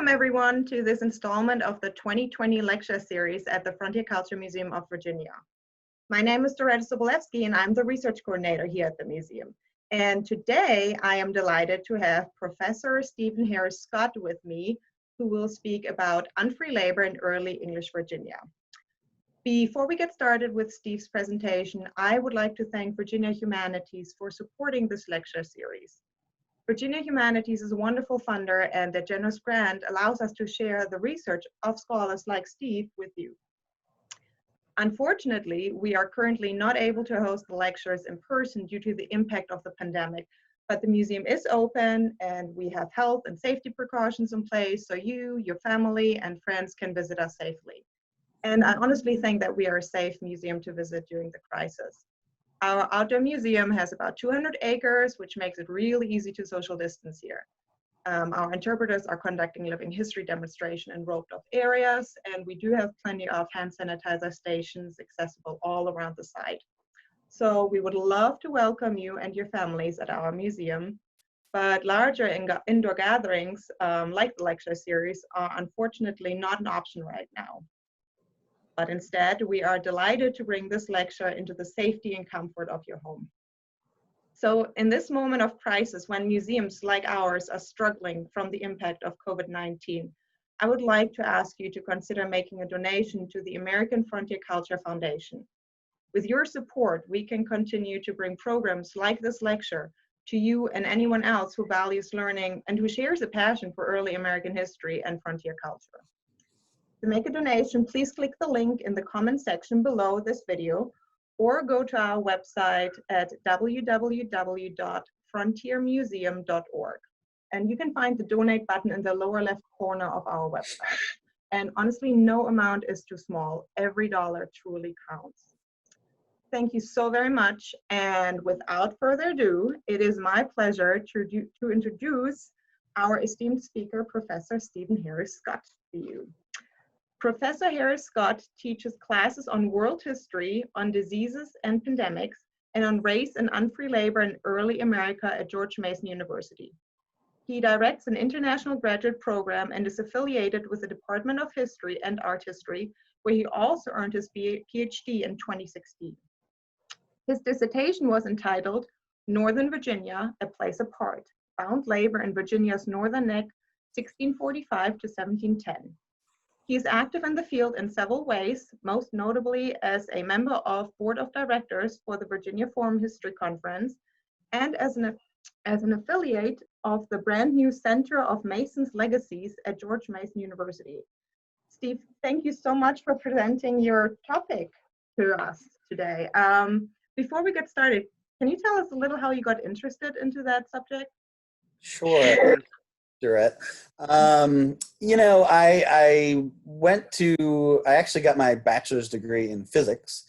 Welcome everyone to this installment of the 2020 lecture series at the Frontier Culture Museum of Virginia. My name is Doretta Sobolewski and I'm the research coordinator here at the museum. And today I am delighted to have Professor Stephen Harris Scott with me, who will speak about unfree labor in early English Virginia. Before we get started with Steve's presentation, I would like to thank Virginia Humanities for supporting this lecture series. Virginia Humanities is a wonderful funder, and their generous grant allows us to share the research of scholars like Steve with you. Unfortunately, we are currently not able to host the lectures in person due to the impact of the pandemic, but the museum is open and we have health and safety precautions in place so you, your family, and friends can visit us safely. And I honestly think that we are a safe museum to visit during the crisis. Our outdoor museum has about 200 acres, which makes it really easy to social distance here. Our interpreters are conducting living history demonstration in roped-off areas, and we do have plenty of hand sanitizer stations accessible all around the site. So we would love to welcome you and your families at our museum, but larger indoor gatherings, like the lecture series, are unfortunately not an option right now. But instead, we are delighted to bring this lecture into the safety and comfort of your home. So in this moment of crisis, when museums like ours are struggling from the impact of COVID-19, I would like to ask you to consider making a donation to the American Frontier Culture Foundation. With your support, we can continue to bring programs like this lecture to you and anyone else who values learning and who shares a passion for early American history and frontier culture. To make a donation, please click the link in the comment section below this video or go to our website at www.frontiermuseum.org. And you can find the donate button in the lower left corner of our website. And honestly, no amount is too small. Every dollar truly counts. Thank you so very much. And without further ado, it is my pleasure to introduce our esteemed speaker, Professor Stephen Harris Scott, to you. Professor Harris Scott teaches classes on world history, on diseases and pandemics, and on race and unfree labor in early America at George Mason University. He directs an international graduate program and is affiliated with the Department of History and Art History, where he also earned his PhD in 2016. His dissertation was entitled Northern Virginia, A Place Apart, Bound Labor in Virginia's Northern Neck, 1645 to 1710. He is active in the field in several ways, most notably as a member of Board of Directors for the Virginia Forum History Conference and as an affiliate of the brand new Center of Mason's Legacies at George Mason University. Steve, thank you so much for presenting your topic to us today. Before we get started, can you tell us a little how you got interested into that subject? Sure. Durrett. You know, I actually got my bachelor's degree in physics,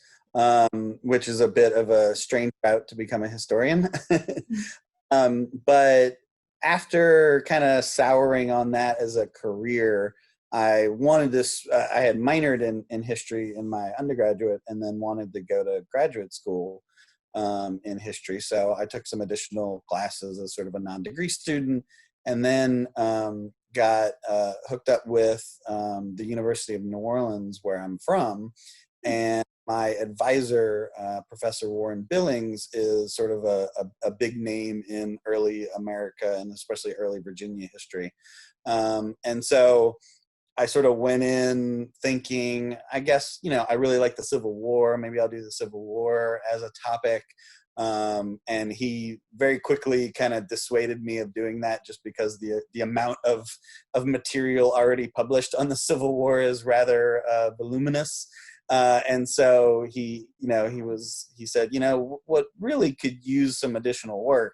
which is a bit of a strange route to become a historian. But after kind of souring on that as a career, I wanted this, I had minored in history in my undergraduate and then wanted to go to graduate school in history. So I took some additional classes as sort of a non-degree student, and then got hooked up with the University of New Orleans, where I'm from. And my advisor, Professor Warren Billings, is sort of a big name in early America and especially early Virginia history. And so I sort of went in thinking, I guess, you know, I really like the Civil War. Maybe I'll do the Civil War as a topic. And he very quickly kind of dissuaded me of doing that just because the amount of material already published on the Civil War is rather voluminous. And so he said, you know, what really could use some additional work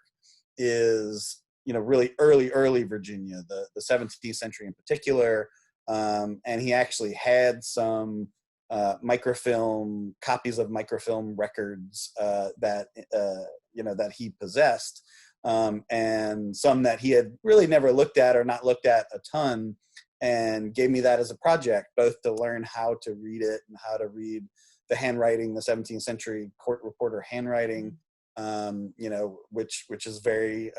is, you know, really early Virginia, the 17th century in particular. And he actually had some copies of microfilm records that he possessed, and some that he had really never looked at or not looked at a ton, and gave me that as a project, both to learn how to read it and how to read the handwriting, the 17th century court reporter handwriting, which is very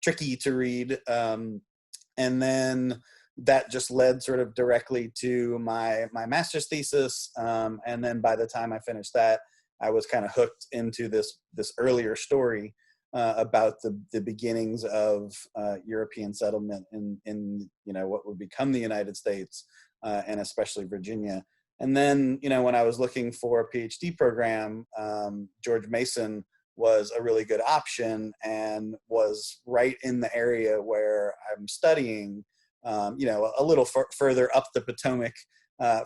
tricky to read. And then that just led sort of directly to my master's thesis. And then by the time I finished that, I was kind of hooked into this earlier story about the beginnings of European settlement in what would become the United States, and especially Virginia. And then, when I was looking for a PhD program, George Mason was a really good option and was right in the area where I'm studying, a little further up the Potomac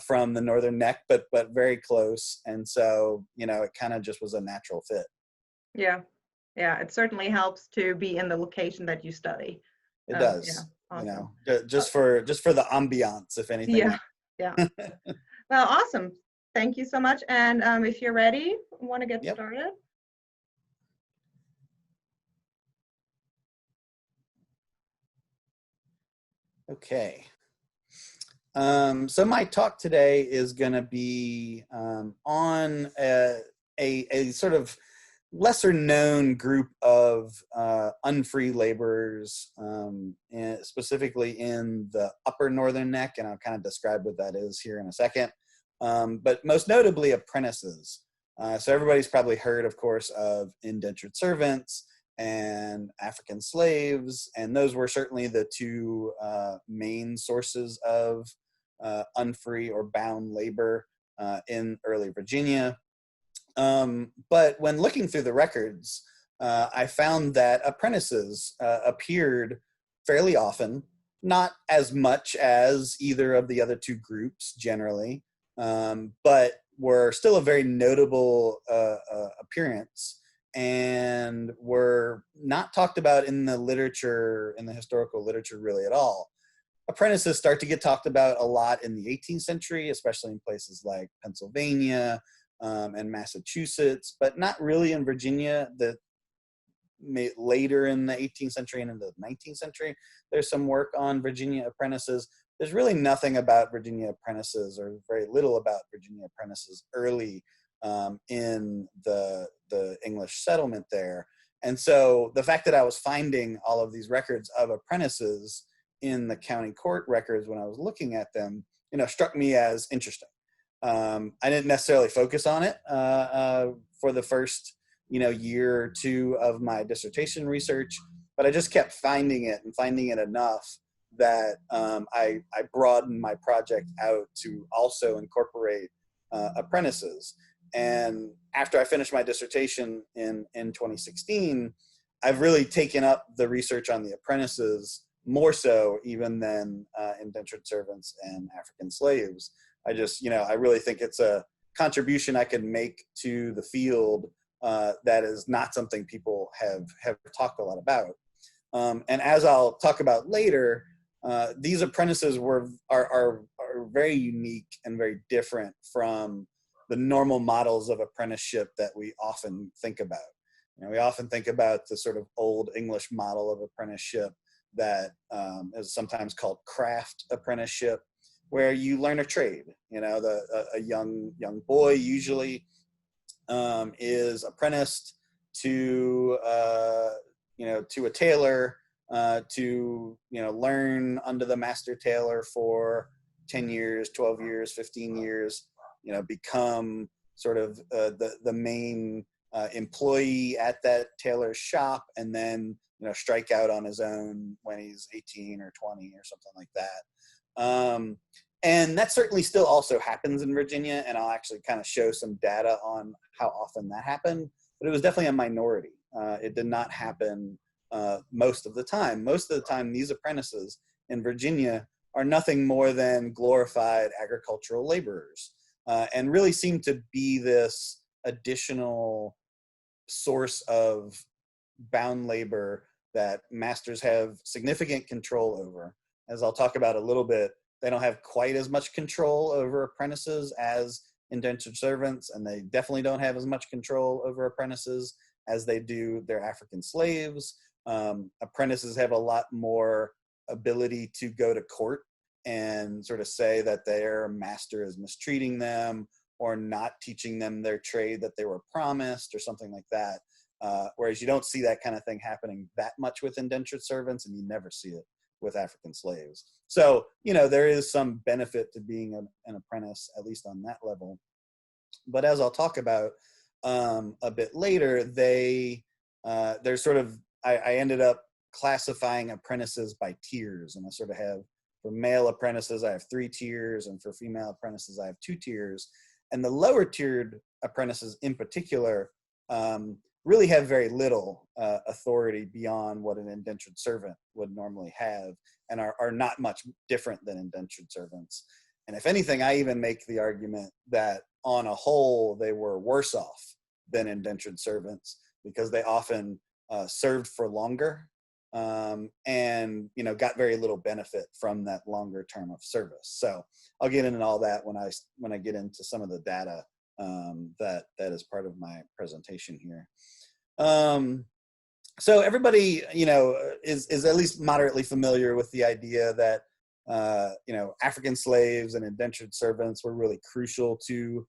from the northern neck, but very close. And so, it kind of just was a natural fit. Yeah. Yeah. It certainly helps to be in the location that you study. It does, Yeah. Awesome. just for the ambiance, if anything. Yeah. Yeah. Well, awesome. Thank you so much. And if you're ready, want to get started? Okay. So my talk today is going to be on a sort of lesser known group of unfree laborers, specifically in the upper northern neck, and I'll kind of describe what that is here in a second. But most notably apprentices. So everybody's probably heard, of course, of indentured servants and African slaves, and those were certainly the two main sources of unfree or bound labor in early Virginia. But when looking through the records, I found that apprentices appeared fairly often, not as much as either of the other two groups generally, but were still a very notable appearance, and were not talked about in the literature, in the historical literature really at all. Apprentices start to get talked about a lot in the 18th century, especially in places like Pennsylvania and Massachusetts, but not really in Virginia. Later in the 18th century and into the 19th century, there's some work on Virginia apprentices. There's really nothing about Virginia apprentices, or very little about Virginia apprentices early in the English settlement there. And so the fact that I was finding all of these records of apprentices in the county court records when I was looking at them, struck me as interesting. I didn't necessarily focus on it for the first, year or two of my dissertation research, but I just kept finding it enough that I broadened my project out to also incorporate apprentices. And after I finished my dissertation in 2016, I've really taken up the research on the apprentices more so even than indentured servants and African slaves. I just, I really think it's a contribution I could make to the field that is not something people have talked a lot about. And as I'll talk about later, these apprentices are very unique and very different from the normal models of apprenticeship that we often think about. We often think about the sort of old English model of apprenticeship that is sometimes called craft apprenticeship, where you learn a trade. A young boy usually is apprenticed to a tailor to learn under the master tailor for 10 years, 12 years, 15 years, become sort of the main employee at that tailor's shop, and then strike out on his own when he's 18 or 20 or something like that. And that certainly still also happens in Virginia, and I'll actually kind of show some data on how often that happened, but it was definitely a minority. It did not happen most of the time. Most of the time, these apprentices in Virginia are nothing more than glorified agricultural laborers, and really seem to be this additional source of bound labor that masters have significant control over. As I'll talk about a little bit, they don't have quite as much control over apprentices as indentured servants, and they definitely don't have as much control over apprentices as they do their African slaves. Apprentices have a lot more ability to go to court and sort of say that their master is mistreating them or not teaching them their trade that they were promised or something like that. Whereas you don't see that kind of thing happening that much with indentured servants, and you never see it with African slaves. So, there is some benefit to being an apprentice, at least on that level. But as I'll talk about a bit later, there's sort of, I ended up classifying apprentices by tiers, and I sort of have, for male apprentices, I have 3 tiers, and for female apprentices, I have 2 tiers. And the lower tiered apprentices in particular really have very little authority beyond what an indentured servant would normally have, and are not much different than indentured servants. And if anything, I even make the argument that on a whole, they were worse off than indentured servants, because they often served for longer and got very little benefit from that longer term of service. So I'll get into all that when I get into some of the data that is part of my presentation here. So everybody, is at least moderately familiar with the idea that African slaves and indentured servants were really crucial to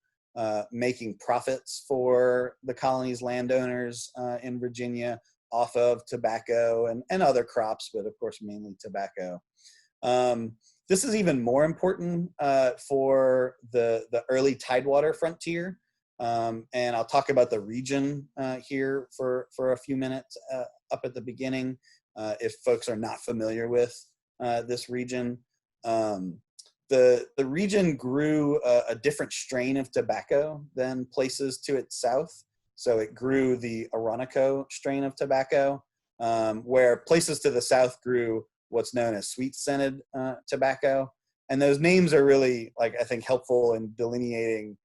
making profits for the colony's landowners in Virginia off of tobacco and other crops, but of course mainly tobacco. This is even more important for the early Tidewater frontier, and I'll talk about the region here for a few minutes up at the beginning, if folks are not familiar with this region. The region grew a different strain of tobacco than places to its south. So it grew the oronoco strain of tobacco, where places to the south grew what's known as sweet-scented tobacco. And those names are really, I think, helpful in delineating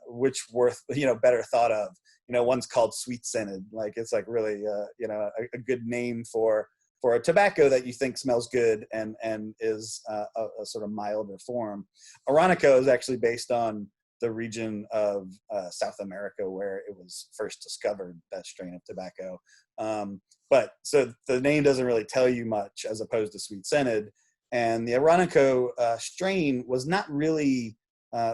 which worth, better thought of. One's called sweet-scented, it's really, a good name for a tobacco that you think smells good and is a sort of milder form. Oronoco is actually based on the region of South America where it was first discovered, that strain of tobacco. But so the name doesn't really tell you much as opposed to sweet-scented. And the oronoco strain was not really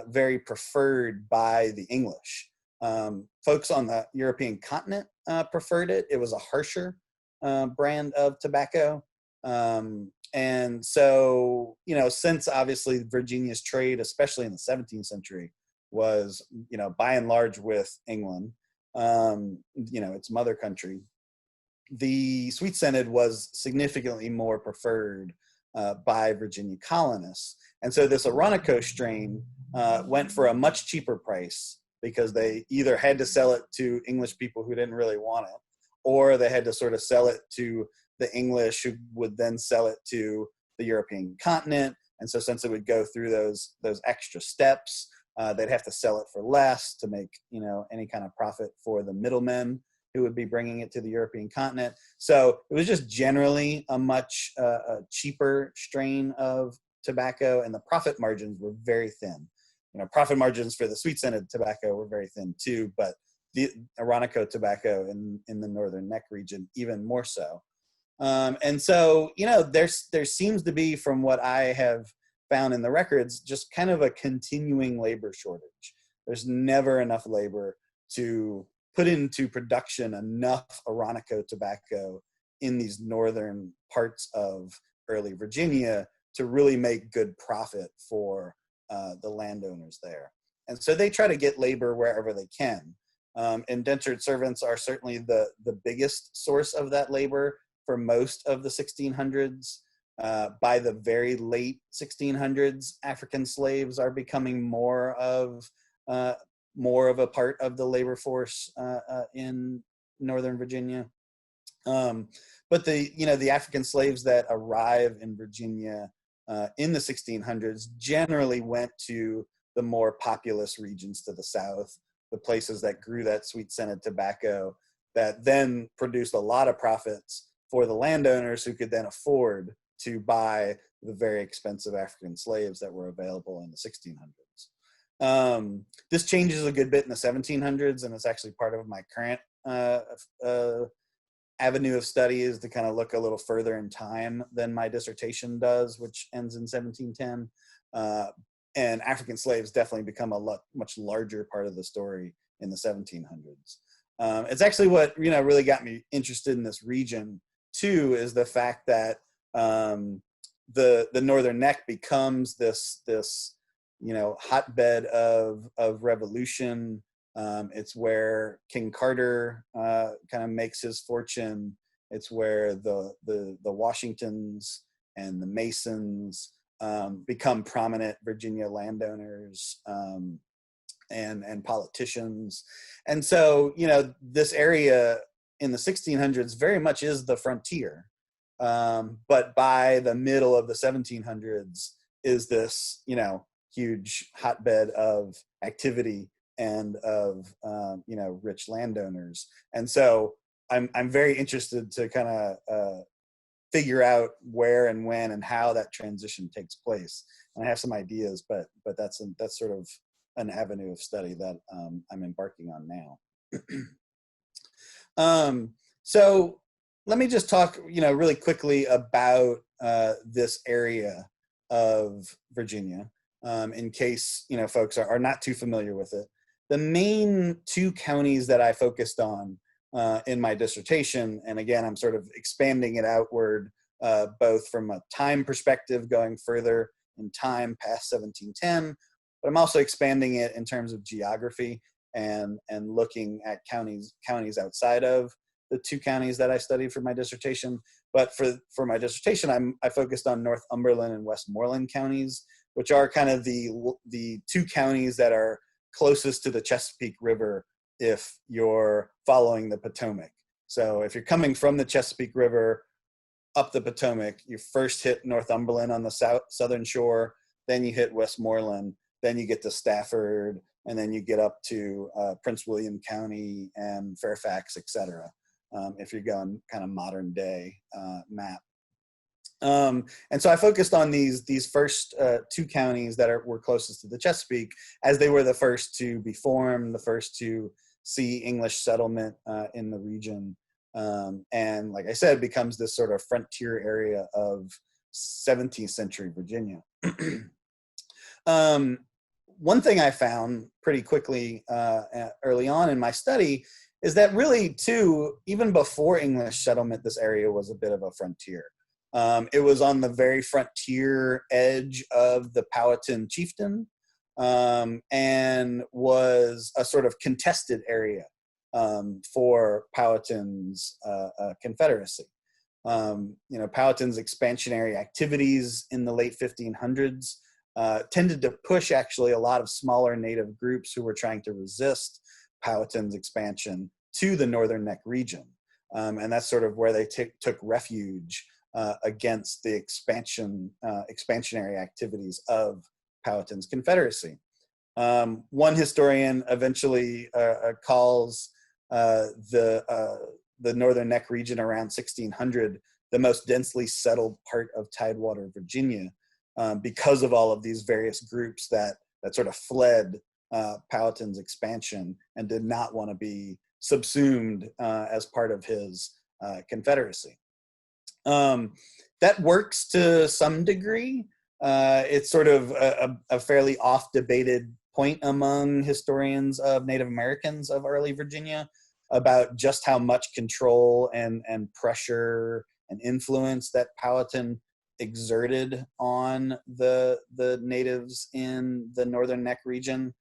very preferred by the English. Folks on the European continent preferred it. It was a harsher brand of tobacco. And so, since obviously Virginia's trade, especially in the 17th century, was, by and large with England, its mother country, the sweet-scented was significantly more preferred by Virginia colonists. And so this oronoco strain went for a much cheaper price, because they either had to sell it to English people who didn't really want it, or they had to sort of sell it to the English, who would then sell it to the European continent. And so since it would go through those extra steps, they'd have to sell it for less to make, any kind of profit for the middlemen who would be bringing it to the European continent. So it was just generally a much cheaper strain of tobacco, and the profit margins were very thin. Profit margins for the sweet-scented tobacco were very thin too, but the oronoco tobacco in the northern neck region even more so. And so, there seems to be, from what I have found in the records, just kind of a continuing labor shortage. There's never enough labor to put into production enough oronoco tobacco in these northern parts of early Virginia to really make good profit for the landowners there. And so they try to get labor wherever they can. Indentured servants are certainly the biggest source of that labor for most of the 1600s. By the very late 1600s, African slaves are becoming more of a part of the labor force in Northern Virginia. But the African slaves that arrive in Virginia in the 1600s generally went to the more populous regions to the south, the places that grew that sweet-scented tobacco, that then produced a lot of profits for the landowners, who could then afford to buy the very expensive African slaves that were available in the 1600s. This changes a good bit in the 1700s, and it's actually part of my current avenue of study, is to kind of look a little further in time than my dissertation does, which ends in 1710. And African slaves definitely become a much larger part of the story in the 1700s. It's actually what really got me interested in this region too, is the fact that The Northern Neck becomes this hotbed of revolution. It's where King Carter kind of makes his fortune. It's where the Washingtons and the Masons become prominent Virginia landowners and politicians. And so, this area in the 1600s very much is the frontier. But by the middle of the 1700s is this, huge hotbed of activity and of, rich landowners. And so I'm very interested to kind of figure out where and when and how that transition takes place. And I have some ideas, but that's sort of an avenue of study that I'm embarking on now. So let me just talk, really quickly about this area of Virginia, in case, folks are not too familiar with it. The main two counties that I focused on in my dissertation, and again, I'm sort of expanding it outward, both from a time perspective, going further in time past 1710, but I'm also expanding it in terms of geography and looking at counties outside of the two counties that I studied for my dissertation. But for my dissertation, I focused on Northumberland and Westmoreland counties, which are kind of the two counties that are closest to the Chesapeake River if you're following the Potomac. So if you're coming from the Chesapeake River up the Potomac, you first hit Northumberland on the southern shore, then you hit Westmoreland, then you get to Stafford, and then you get up to Prince William County and Fairfax, etc. If you're going kind of modern day map. And so I focused on these first two counties that were closest to the Chesapeake, as they were the first to be formed, the first to see English settlement in the region. And like I said, becomes this sort of frontier area of 17th century Virginia. One thing I found pretty quickly early on in my study is that really, too, even before English settlement, this area was a bit of a frontier. It was on the very frontier edge of the Powhatan chieftain, and was a sort of contested area for Powhatan's confederacy. Powhatan's expansionary activities in the late 1500s tended to push actually a lot of smaller native groups who were trying to resist Powhatan's expansion to the Northern Neck region. And that's sort of where they took refuge against the expansionary activities of Powhatan's confederacy. One historian eventually calls the Northern Neck region around 1600 the most densely settled part of Tidewater, Virginia, because of all of these various groups that sort of fled Powhatan's expansion and did not want to be subsumed as part of his confederacy. That works to some degree. It's sort of a fairly oft-debated point among historians of Native Americans of early Virginia about just how much control and pressure and influence that Powhatan exerted on the natives in the Northern Neck region.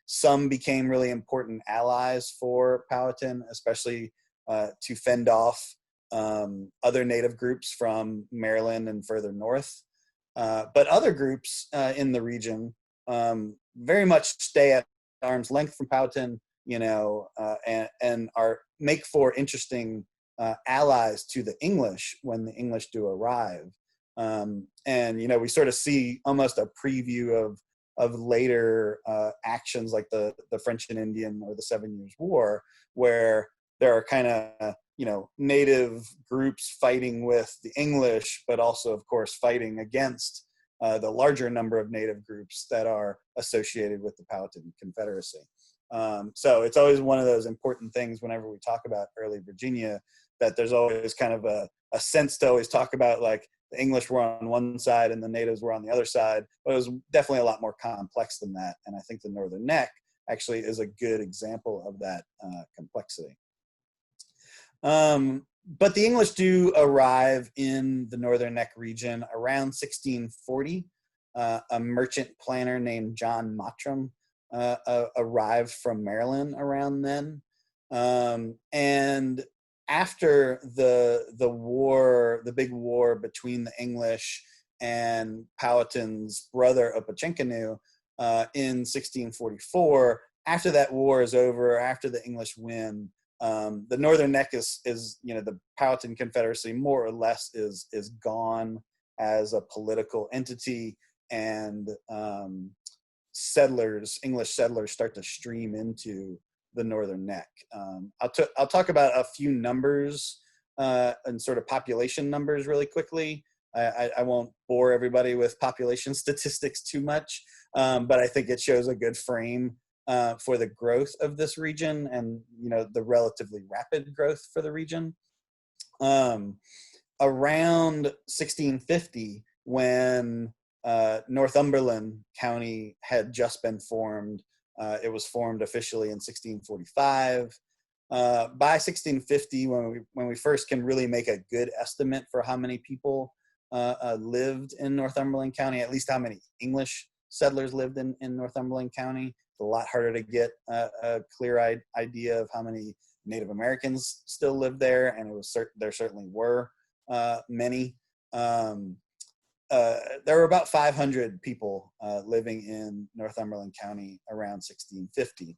Some became really important allies for Powhatan, especially to fend off other native groups from Maryland and further north. But other groups in the region very much stay at arm's length from Powhatan, and make for interesting allies to the English when the English do arrive. And we sort of see almost a preview of later actions like the French and Indian or the 7 Years' War, where there are kind of native groups fighting with the English, but also, of course, fighting against the larger number of native groups that are associated with the Powhatan Confederacy. So it's always one of those important things whenever we talk about early Virginia, that there's always kind of a sense to always talk about like the English were on one side and the natives were on the other side, but it was definitely a lot more complex than that. And I think the Northern Neck actually is a good example of that complexity. But the English do arrive in the Northern Neck region around 1640. A merchant planter named John Mottram arrived from Maryland around then. And after the war, the big war between the English and Powhatan's brother Opechancanough in 1644, after that war is over, after the English win, the Northern Neck is the Powhatan Confederacy more or less is gone as a political entity, and English settlers start to stream into the Northern Neck. I'll talk about a few numbers and sort of population numbers really quickly. I won't bore everybody with population statistics too much, but I think it shows a good frame for the growth of this region and the relatively rapid growth for the region. Around 1650, when Northumberland County had just been formed, it was formed officially in 1645. By 1650, when we first can really make a good estimate for how many people lived in Northumberland County, at least how many English settlers lived in Northumberland County. It's a lot harder to get a clear idea of how many Native Americans still lived there, and there certainly were many. There were about 500 people living in Northumberland County around 1650.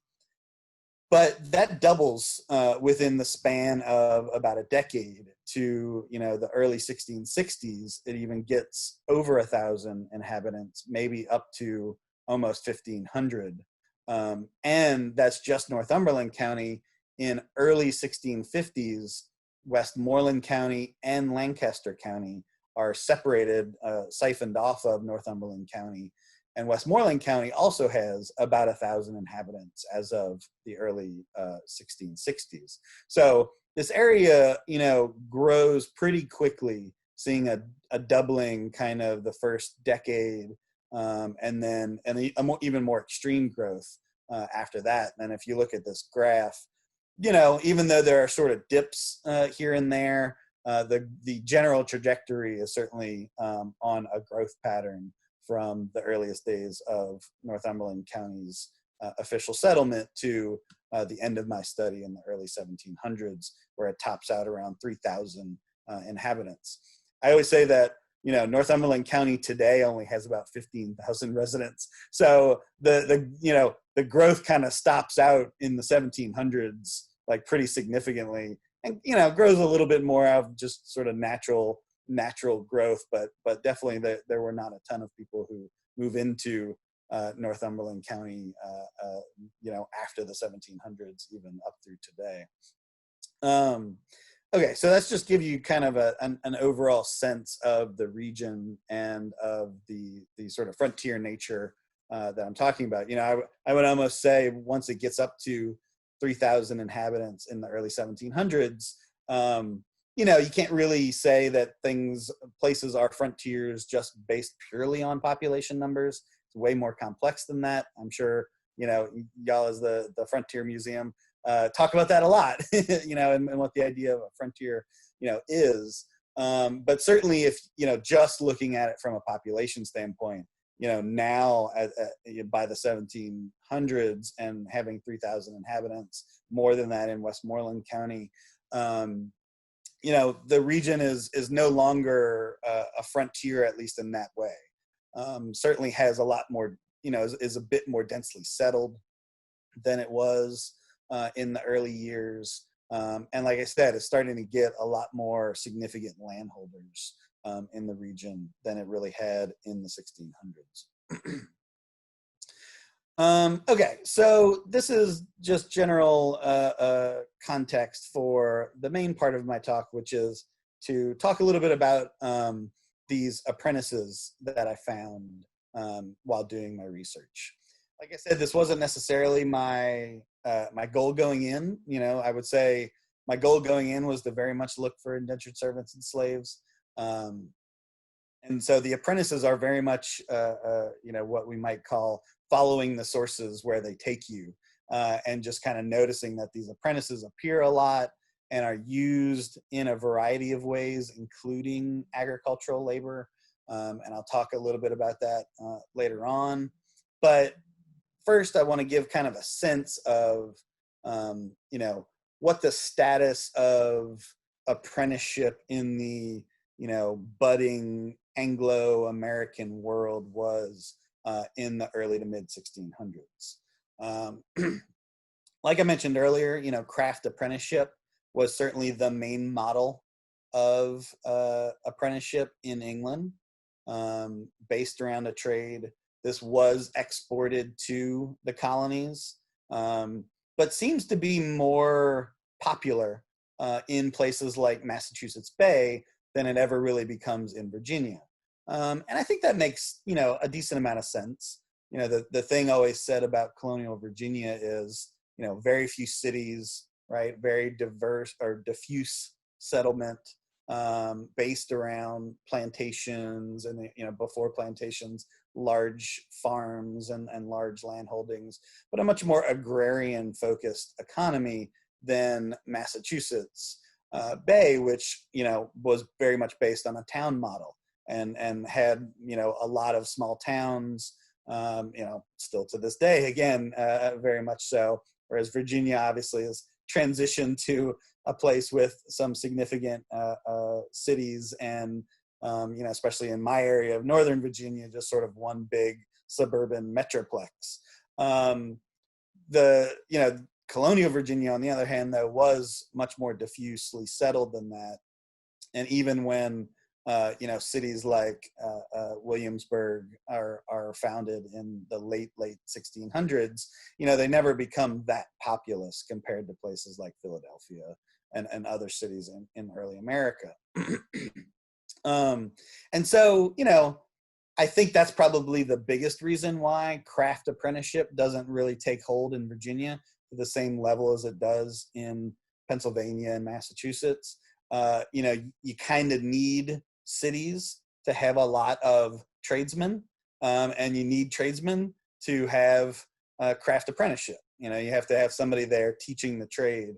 But that doubles within the span of about a decade to, the early 1660s. It even gets over 1,000 inhabitants, maybe up to almost 1,500. And that's just Northumberland County. In early 1650s, Westmoreland County and Lancaster County are separated, siphoned off of Northumberland County. And Westmoreland County also has about 1,000 inhabitants as of the early 1660s. So this area, grows pretty quickly, seeing a doubling kind of the first decade, and then even more extreme growth after that. And if you look at this graph, even though there are sort of dips here and there, the general trajectory is certainly on a growth pattern from the earliest days of Northumberland County's official settlement to the end of my study in the early 1700s, where it tops out around 3,000 inhabitants. I always say that Northumberland County today only has about 15,000 residents, so the growth kind of stops out in the 1700s, like pretty significantly, and grows a little bit more out of just sort of natural growth, but definitely there were not a ton of people who move into Northumberland County, after the 1700s, even up through today. Okay, so let's just give you kind of an overall sense of the region and of the sort of frontier nature that I'm talking about. I would almost say once it gets up to 3,000 inhabitants in the early 1700s, you can't really say that places are frontiers just based purely on population numbers. It's way more complex than that. I'm sure, y'all as the Frontier Museum talk about that a lot, and what the idea of a frontier, is. But certainly if, just looking at it from a population standpoint, now by the 1700s and having 3,000 inhabitants, more than that in Westmoreland County, the region is no longer a frontier, at least in that way. Certainly has a lot more, is a bit more densely settled than it was in the early years. And like I said, it's starting to get a lot more significant landholders in the region than it really had in the 1600s. Okay, so this is just general context for the main part of my talk, which is to talk a little bit about these apprentices that I found while doing my research. Like I said, this wasn't necessarily my goal going in. I would say my goal going in was to very much look for indentured servants and slaves. And so the apprentices are very much, what we might call following the sources where they take you, and just kind of noticing that these apprentices appear a lot, and are used in a variety of ways, including agricultural labor. And I'll talk a little bit about that later on. But first, I want to give kind of a sense of, you know, what the status of apprenticeship in the, you know, budding Anglo-American world was in the early to mid 1600s. Like I mentioned earlier, you know, craft apprenticeship was certainly the main model of apprenticeship in England, based around a trade. This was exported to the colonies, but seems to be more popular in places like Massachusetts Bay than it ever really becomes in Virginia. And I think that makes, you know, a decent amount of sense. You know, the thing always said about colonial Virginia is, you know, very few cities, right? Very diverse or diffuse settlement, based around plantations and, you know, before plantations, large farms and large land holdings, but a much more agrarian focused economy than Massachusetts Bay, which, you know, was very much based on a town model and had, you know, a lot of small towns, you know, still to this day, again, very much so. Whereas Virginia obviously has transitioned to a place with some significant cities and, you know, especially in my area of Northern Virginia, just sort of one big suburban metroplex. You know, colonial Virginia, on the other hand, though, was much more diffusely settled than that. And even when, you know, cities like Williamsburg are founded in the late 1600s, you know, they never become that populous compared to places like Philadelphia and other cities in early America. And so, you know, I think that's probably the biggest reason why craft apprenticeship doesn't really take hold in Virginia to the same level as it does in Pennsylvania and Massachusetts. You know, you kind of need cities to have a lot of tradesmen, and you need tradesmen to have craft apprenticeship. You know, you have to have somebody there teaching the trade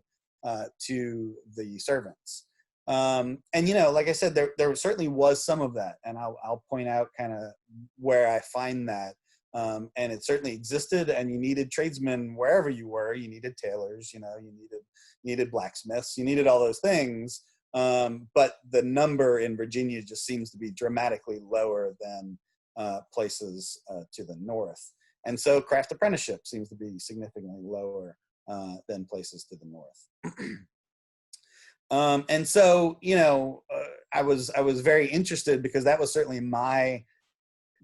to the servants. And, you know, like I said, there certainly was some of that, and I'll point out kind of where I find that. And it certainly existed, and you needed tradesmen wherever you were. You needed tailors, you know, you needed blacksmiths, you needed all those things. But the number in Virginia just seems to be dramatically lower than places to the north. And so craft apprenticeship seems to be significantly lower than places to the north. And so, you know, I was very interested because that was certainly my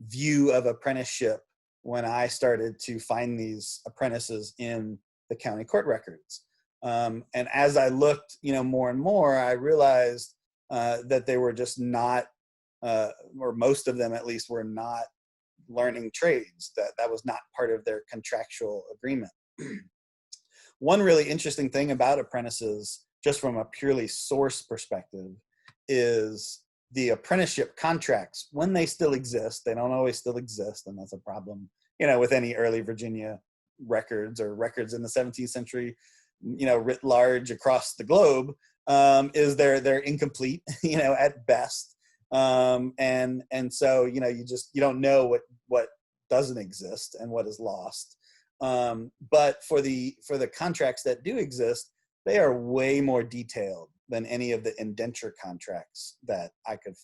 view of apprenticeship when I started to find these apprentices in the county court records. And as I looked, you know, more and more, I realized that they were just not, or most of them at least, were not learning trades. That was not part of their contractual agreement. One really interesting thing about apprentices, just from a purely source perspective, is the apprenticeship contracts, when they still exist. They don't always still exist, and that's a problem, you know, with any early Virginia records or records in the 17th century, you know, writ large across the globe, is they're incomplete, you know, at best. And so, you know, you don't know what doesn't exist and what is lost. But for the contracts that do exist, they are way more detailed than any of the indenture contracts that I could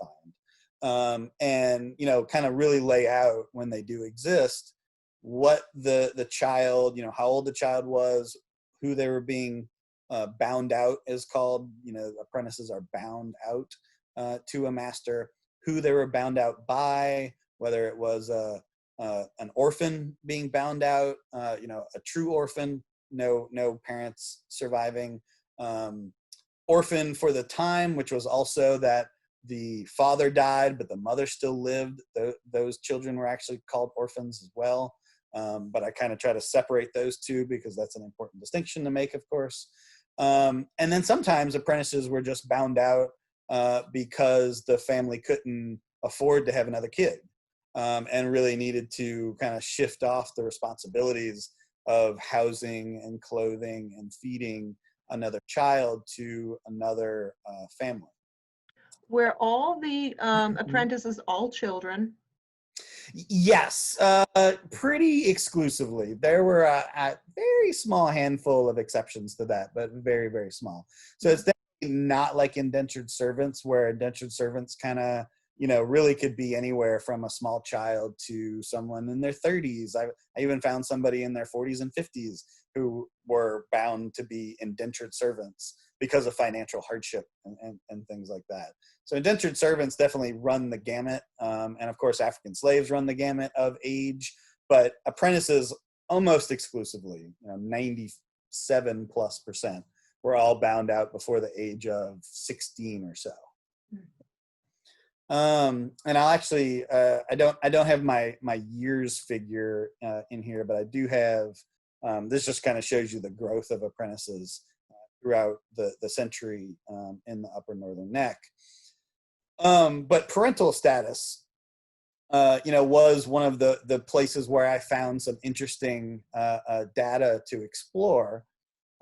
find. And, you know, kind of really lay out, when they do exist, what the child, you know, how old the child was, who they were being bound out is called. You know, apprentices are bound out to a master, who they were bound out by, whether it was an orphan being bound out, you know, a true orphan, no parents surviving, orphan for the time, which was also that the father died but the mother still lived. Those children were actually called orphans as well. But I kind of try to separate those two because that's an important distinction to make, of course. And then sometimes apprentices were just bound out because the family couldn't afford to have another kid, and really needed to kind of shift off the responsibilities of housing and clothing and feeding another child to another family. Were all the apprentices all children? Yes, pretty exclusively. There were a very small handful of exceptions to that, but very, very small. So it's definitely not like indentured servants, where indentured servants kind of, really could be anywhere from a small child to someone in their 30s. I even found somebody in their 40s and 50s who were bound to be indentured servants because of financial hardship and things like that. So indentured servants definitely run the gamut. And of course, African slaves run the gamut of age, but apprentices almost exclusively, 97+% were all bound out before the age of 16 or so. And I'll actually, I don't have my years figure in here, but I do have, this just kind of shows you the growth of apprentices throughout the century in the upper northern neck. But parental status, was one of the places where I found some interesting data to explore,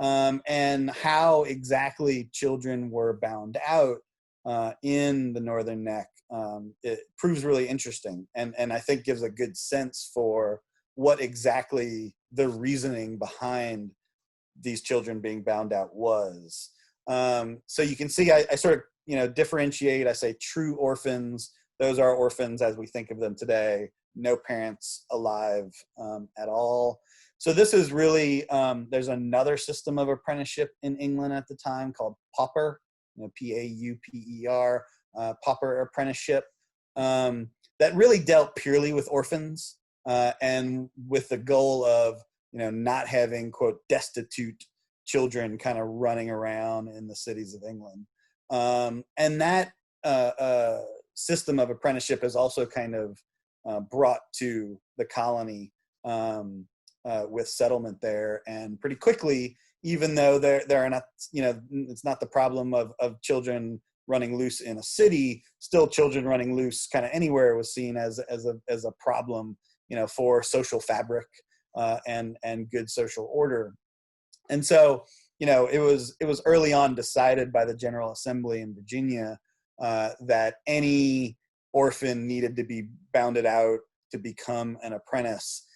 and how exactly children were bound out in the northern neck. It proves really interesting, and I think gives a good sense for what exactly the reasoning behind these children being bound out was. So you can see I sort of differentiate. I say true orphans. Those are orphans as we think of them today, no parents alive at all. So this is really, there's another system of apprenticeship in England at the time called pauper, P-A-U-P-E-R, pauper apprenticeship, that really dealt purely with orphans and with the goal of not having, quote, destitute children kind of running around in the cities of England. And that system of apprenticeship is also kind of brought to the colony with settlement there. And pretty quickly, even though there are not, it's not the problem of children running loose in a city, still children running loose kind of anywhere was seen as a problem, for social fabric and good social order. And so, it was early on decided by the General Assembly in Virginia that any orphan needed to be bounded out to become an apprentice,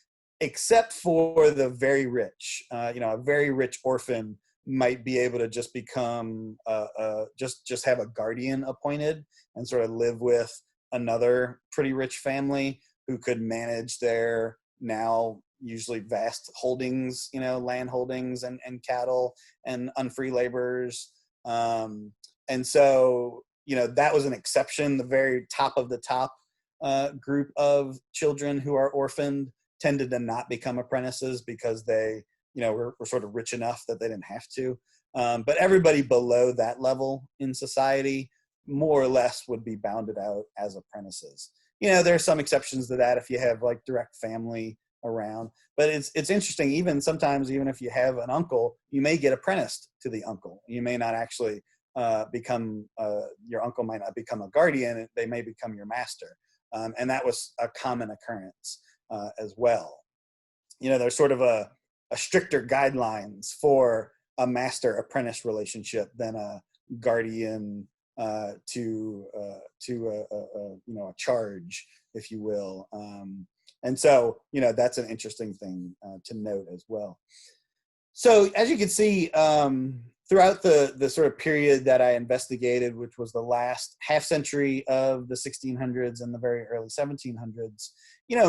except for the very rich. A very rich orphan might be able to just become just have a guardian appointed and sort of live with another pretty rich family who could manage their now usually vast holdings, land holdings and cattle and unfree laborers. And so, that was an exception. The very top of the top group of children who are orphaned tended to not become apprentices because they, were sort of rich enough that they didn't have to. But everybody below that level in society more or less would be bounded out as apprentices. There are some exceptions to that if you have like direct family around, but it's interesting. Even sometimes, even if you have an uncle, you may get apprenticed to the uncle. You may not actually become your uncle might not become a guardian. They may become your master, and that was a common occurrence as well. There's sort of a stricter guidelines for a master apprentice relationship than a guardian to a charge, if you will. And so, that's an interesting thing to note as well. So as you can see, throughout the sort of period that I investigated, which was the last half century of the 1600s and the very early 1700s,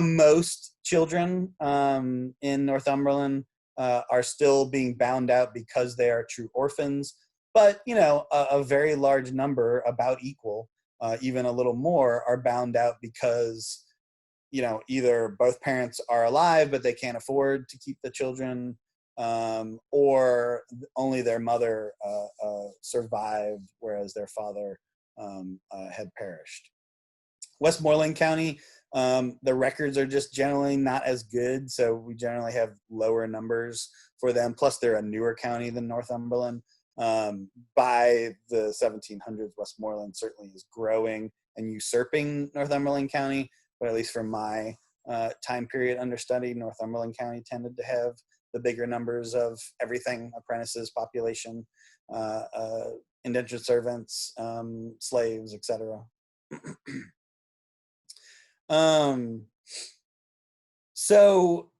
most children in Northumberland are still being bound out because they are true orphans. But, a very large number, about equal, even a little more, are bound out because either both parents are alive, but they can't afford to keep the children, or only their mother survived, whereas their father had perished. Westmoreland County, the records are just generally not as good, so we generally have lower numbers for them. Plus, they're a newer county than Northumberland. By the 1700s, Westmoreland certainly is growing and usurping Northumberland County, but at least from my time period understudied. Northumberland County tended to have the bigger numbers of everything: apprentices, population, indentured servants, slaves, etc. So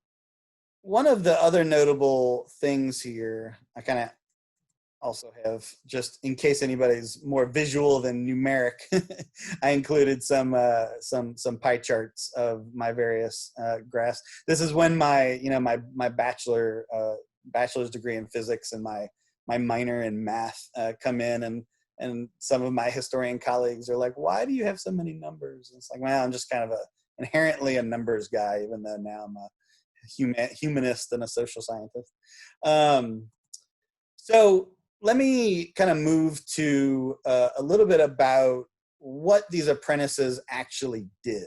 one of the other notable things here, I kind of also have, just in case anybody's more visual than numeric, I included some pie charts of my various graphs. This is when my my bachelor's degree in physics and my minor in math come in, and some of my historian colleagues are like, "Why do you have so many numbers?" And it's like, well, I'm just kind of inherently a numbers guy, even though now I'm a humanist and a social scientist. So let me kind of move to a little bit about what these apprentices actually did.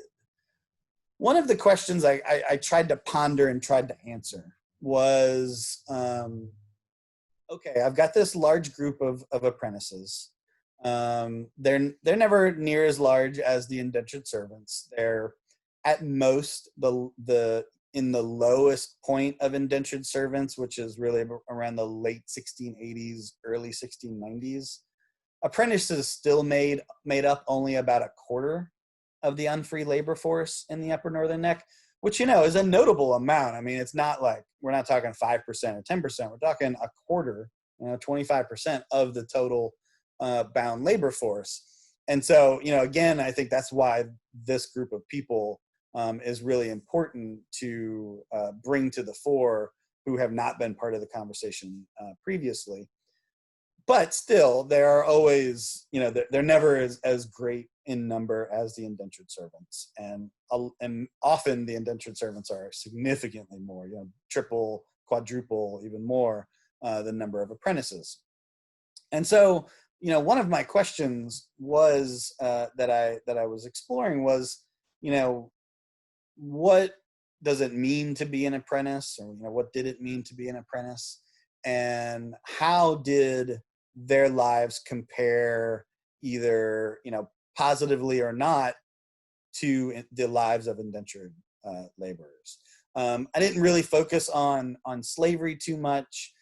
One of the questions I tried to ponder and tried to answer was, okay, I've got this large group of apprentices. They're never near as large as the indentured servants. They're at most in the lowest point of indentured servants, which is really around the late 1680s, early 1690s. Apprentices still made up only about a quarter of the unfree labor force in the upper northern neck, which, is a notable amount. I mean, it's not like, we're not talking 5% or 10%. We're talking a quarter, 25% of the total bound labor force. And so, again, I think that's why this group of people is really important to bring to the fore, who have not been part of the conversation previously. But still, there are always, they're never as great in number as the indentured servants. And often the indentured servants are significantly more, triple, quadruple, even more the number of apprentices. And so, one of my questions was that I was exploring was, what does it mean to be an apprentice, or what did it mean to be an apprentice, and how did their lives compare, either positively or not, to the lives of indentured laborers. I didn't really focus on slavery too much,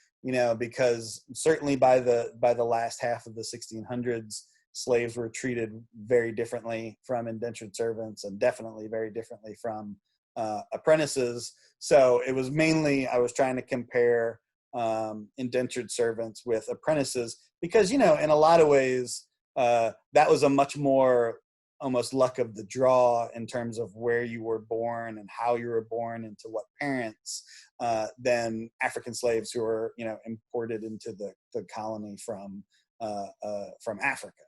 because certainly by the last half of the 1600s, slaves were treated very differently from indentured servants, and definitely very differently from apprentices. So it was mainly, I was trying to compare indentured servants with apprentices, because, in a lot of ways, that was a much more almost luck of the draw in terms of where you were born and how you were born and to what parents, than African slaves who were, imported into the colony from Africa.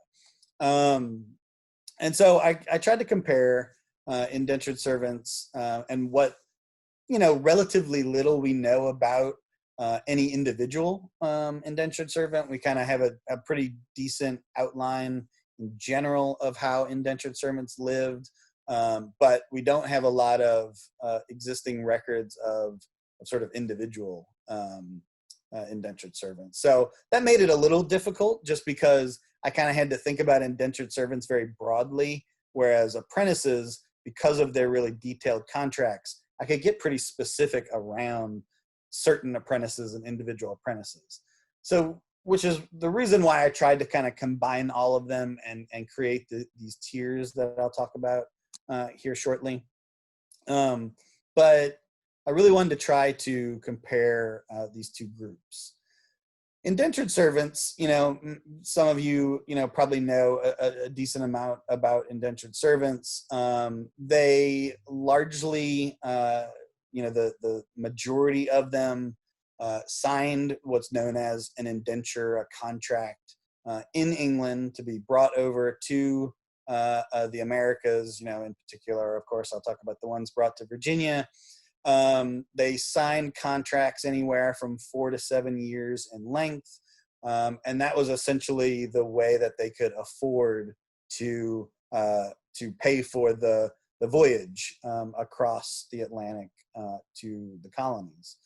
And so I tried to compare indentured servants and what, relatively little we know about any individual indentured servant. We kind of have a pretty decent outline in general of how indentured servants lived, but we don't have a lot of existing records of sort of individual indentured servants. So that made it a little difficult, just because I kind of had to think about indentured servants very broadly, whereas apprentices, because of their really detailed contracts, I could get pretty specific around certain apprentices and individual apprentices. So, which is the reason why I tried to kind of combine all of them and create these tiers that I'll talk about here shortly. But I really wanted to try to compare these two groups. Indentured servants, some of you, probably know a decent amount about indentured servants. They largely, the majority of them signed what's known as an indenture, a contract in England, to be brought over to the Americas, in particular. Of course, I'll talk about the ones brought to Virginia. They signed contracts anywhere from 4 to 7 years in length. And that was essentially the way that they could afford to pay for the voyage across the Atlantic to the colonies.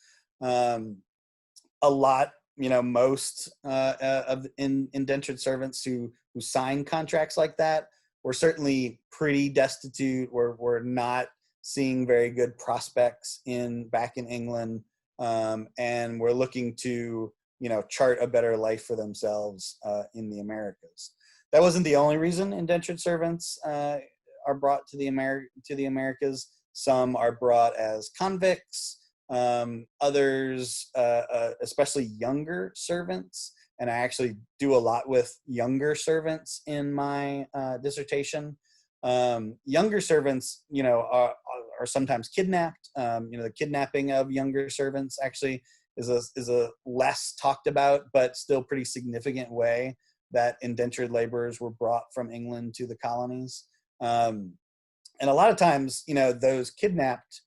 A lot, most of indentured servants who signed contracts like that were certainly pretty destitute, were not seeing very good prospects back in England, and were looking to, chart a better life for themselves in the Americas. That wasn't the only reason indentured servants are brought to the Americas. Some are brought as convicts. Others, especially younger servants, and I actually do a lot with younger servants in my dissertation. Younger servants, are sometimes kidnapped. The kidnapping of younger servants actually is a less talked about, but still pretty significant way that indentured laborers were brought from England to the colonies. And a lot of times, those kidnapped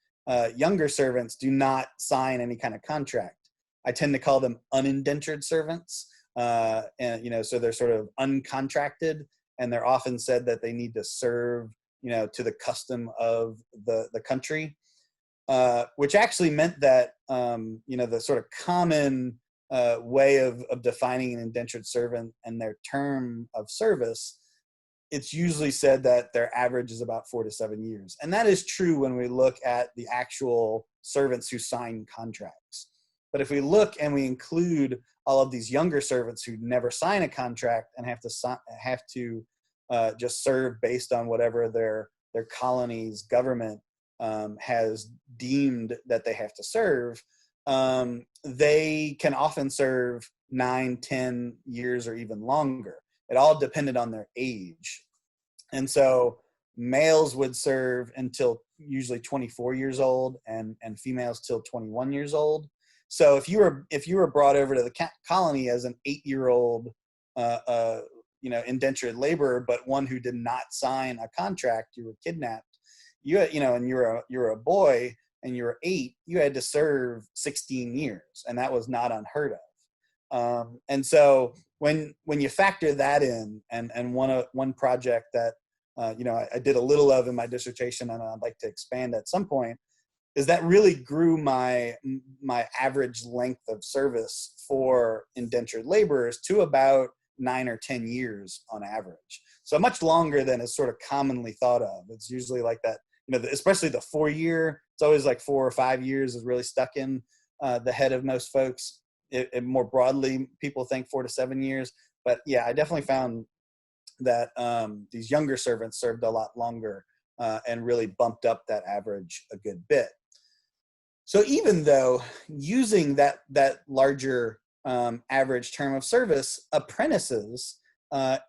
younger servants do not sign any kind of contract. I tend to call them unindentured servants. And, so they're sort of uncontracted, and they're often said that they need to serve, to the custom of the country, which actually meant that, the sort of common way of defining an indentured servant and their term of service, it's usually said that their average is about 4 to 7 years. And that is true when we look at the actual servants who sign contracts. But if we look and we include all of these younger servants who never sign a contract and have to just serve based on whatever their colony's government has deemed that they have to serve, they can often serve 9, 10 years or even longer. It all depended on their age. And so males would serve until usually 24 years old, and females till 21 years old. So if you were brought over to the colony as an 8-year-old, indentured laborer, but one who did not sign a contract, you were kidnapped. And you're a boy and you're 8, you had to serve 16 years, and that was not unheard of. And so when you factor that in, and one project that I did a little of in my dissertation, and I'd like to expand at some point, is that really grew my average length of service for indentured laborers to about 9 or 10 years on average. So much longer than is sort of commonly thought of. It's usually like that, especially the 4-year, it's always like 4 or 5 years is really stuck in the head of most folks. It more broadly, people think 4 to 7 years. But yeah, I definitely found that these younger servants served a lot longer and really bumped up that average a good bit. So even though using that larger average term of service, apprentices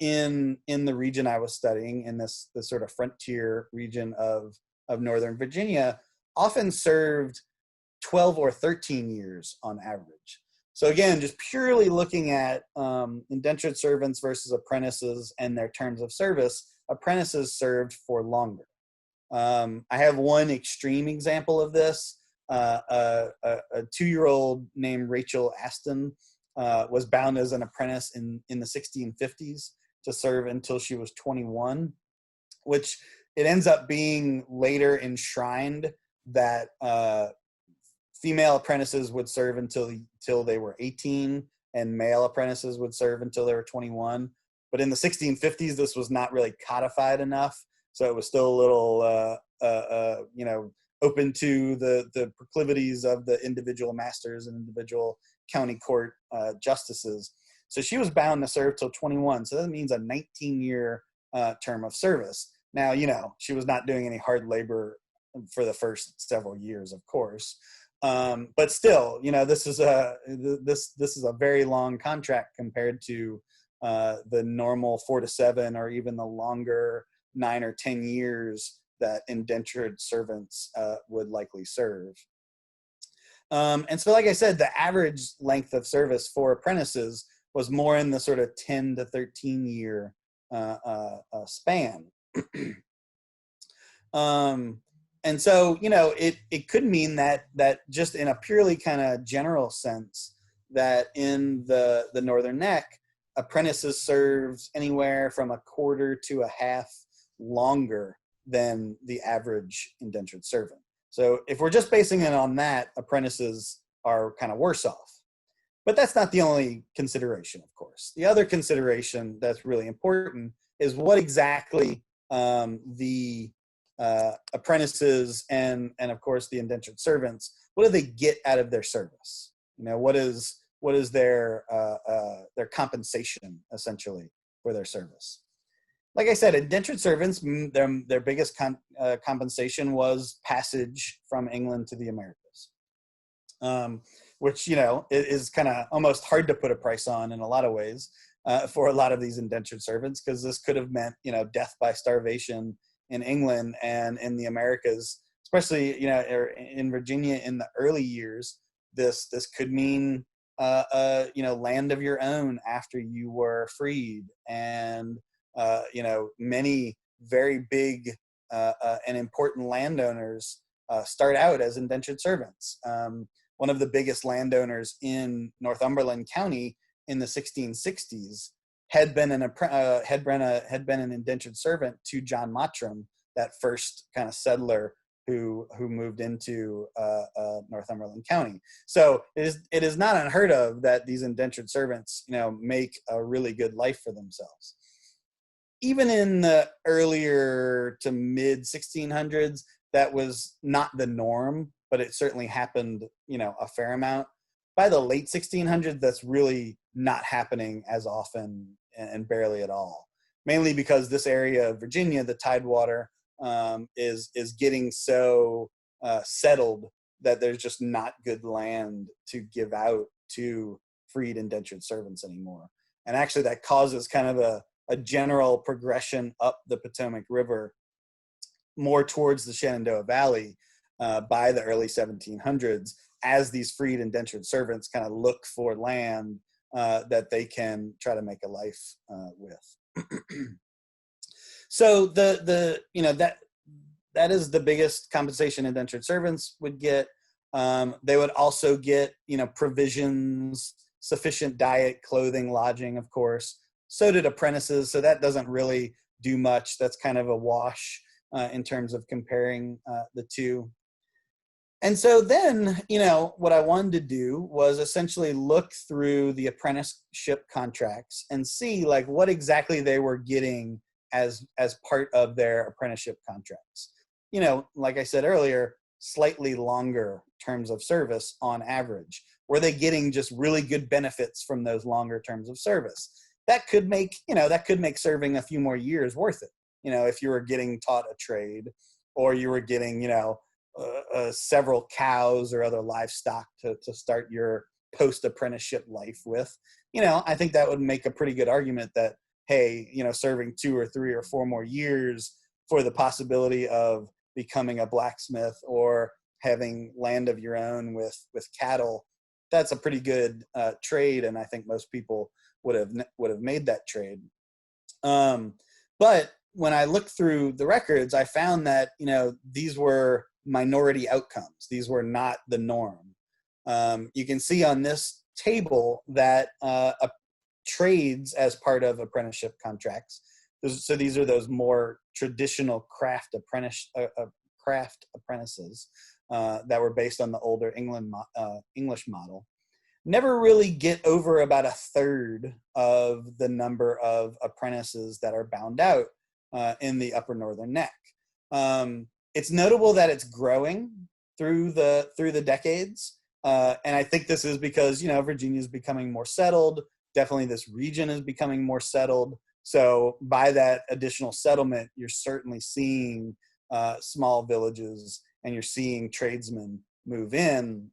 in the region I was studying, in this sort of frontier region of Northern Virginia, often served 12 or 13 years on average. So again, just purely looking at indentured servants versus apprentices and their terms of service, apprentices served for longer. I have one extreme example of this. A 2-year-old named Rachel Aston was bound as an apprentice in the 1650s to serve until she was 21, which it ends up being later enshrined that female apprentices would serve until they were 18, and male apprentices would serve until they were 21. But in the 1650s, this was not really codified enough, so it was still a little, open to the proclivities of the individual masters and individual county court justices. So she was bound to serve till 21. So that means a 19-year term of service. Now, she was not doing any hard labor for the first several years, of course. But still, this is a very long contract compared to the normal 4 to 7 or even the longer 9 or 10 years that indentured servants would likely serve. And so, like I said, the average length of service for apprentices was more in the sort of 10 to 13 year span. And so, it could mean that just in a purely kind of general sense, that in the Northern Neck, apprentices served anywhere from a quarter to a half longer than the average indentured servant. So if we're just basing it on that, apprentices are kind of worse off. But that's not the only consideration, of course. The other consideration that's really important is what exactly the apprentices and of course the indentured servants, what do they get out of their service? You know, what is their compensation essentially for their service? Like I said, indentured servants, their biggest compensation was passage from England to the Americas, which, you know, is kind of almost hard to put a price on in a lot of ways for a lot of these indentured servants, because this could have meant, you know, death by starvation in England and in the Americas, especially, you know, in Virginia in the early years. This could mean, you know, land of your own after you were freed, and you know, many very big and important landowners start out as indentured servants. One of the biggest landowners in Northumberland County in the 1660s had been an indentured servant to John Mottram, that first kind of settler who moved into Northumberland County. So it is not unheard of that these indentured servants, you know, make a really good life for themselves. Even in the earlier to mid 1600s, that was not the norm, but it certainly happened, you know, a fair amount. By the late 1600s, that's really not happening as often and barely at all. Mainly because this area of Virginia, the Tidewater, is getting so settled that there's just not good land to give out to freed indentured servants anymore. And actually that causes kind of a general progression up the Potomac River more towards the Shenandoah Valley by the early 1700s, as these freed indentured servants kind of look for land that they can try to make a life with. So you know, that is the biggest compensation indentured servants would get. They would also get, you know, provisions, sufficient diet, clothing, lodging, of course. So did apprentices, so that doesn't really do much. That's kind of a wash in terms of comparing the two. And so then, you know, what I wanted to do was essentially look through the apprenticeship contracts and see like what exactly they were getting as part of their apprenticeship contracts. You know, like I said earlier, slightly longer terms of service on average. Were they getting just really good benefits from those longer terms of service? That could make, you know, that could make serving a few more years worth it. You know, if you were getting taught a trade, or you were getting, you know, several cows or other livestock to start your post-apprenticeship life with, you know, I think that would make a pretty good argument that, hey, you know, serving 2 or 3 or 4 more years for the possibility of becoming a blacksmith or having land of your own with cattle, that's a pretty good trade, and I think most people would have made that trade. But when I looked through the records, I found that, you know, these were minority outcomes. These were not the norm. You can see on this table that trades as part of apprenticeship contracts. So these are those more traditional craft apprentices that were based on the older English model. Never really get over about 1/3 of the number of apprentices that are bound out in the upper northern neck. It's notable that it's growing through the decades, and I think this is because, you know, Virginia is becoming more settled. Definitely, this region is becoming more settled. So by that additional settlement, you're certainly seeing small villages, and you're seeing tradesmen move in.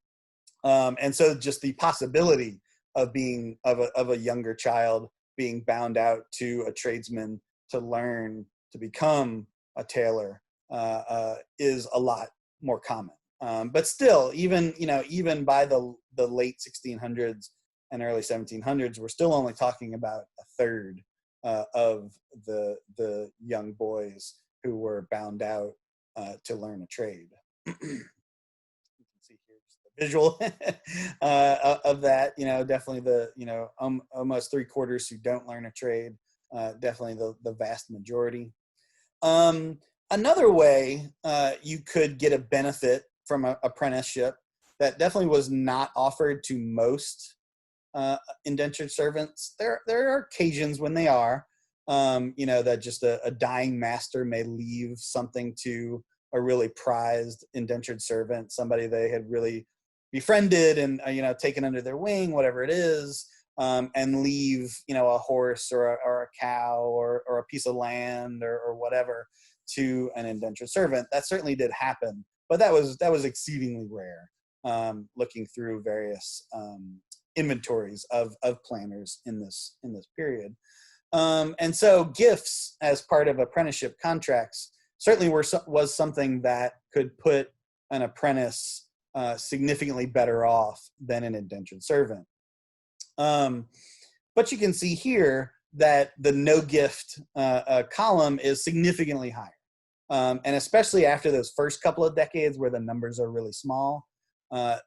And so just the possibility of being of a younger child being bound out to a tradesman to learn to become a tailor is a lot more common. But still, even by the late 1600s and early 1700s, we're still only talking about 1/3 of the young boys who were bound out to learn a trade. Visual of that, definitely almost 3/4 who don't learn a trade, definitely the vast majority. Another way you could get a benefit from an apprenticeship that definitely was not offered to most indentured servants. There are occasions when they are, that just a dying master may leave something to a really prized indentured servant, somebody they had really befriended and taken under their wing, whatever it is, and leave a horse or a cow or a piece of land or whatever to an indentured servant. That certainly did happen, but that was exceedingly rare. Looking through various inventories of planners in this period. And so gifts as part of apprenticeship contracts certainly was something that could put an apprentice significantly better off than an indentured servant. But you can see here that the no gift column is significantly higher. And especially after those first couple of decades where the numbers are really small,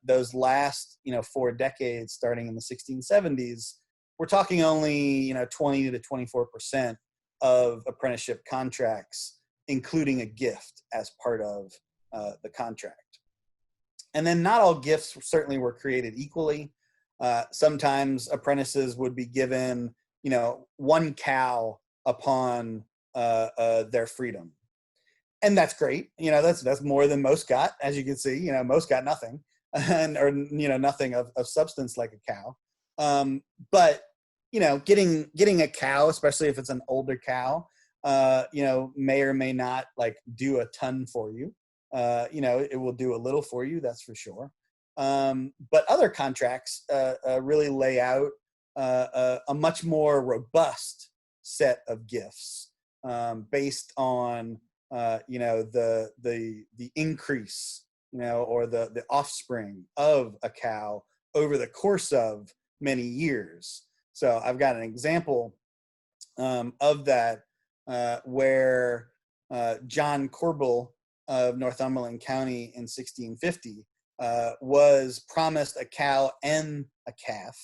those last 4 decades starting in the 1670s, we're talking only 20 to 24% of apprenticeship contracts including a gift as part of the contract. And then not all gifts certainly were created equally. Sometimes apprentices would be given 1 cow upon their freedom, and that's great. That's more than most got, as you can see. Most got nothing, or nothing of substance like a cow. But getting a cow, especially if it's an older cow, may or may not do a ton for you. It will do a little for you, that's for sure. But other contracts really lay out a much more robust set of gifts based on the increase or the offspring of a cow over the course of many years. So I've got an example of that where John Corbel of Northumberland County in 1650 was promised a cow and a calf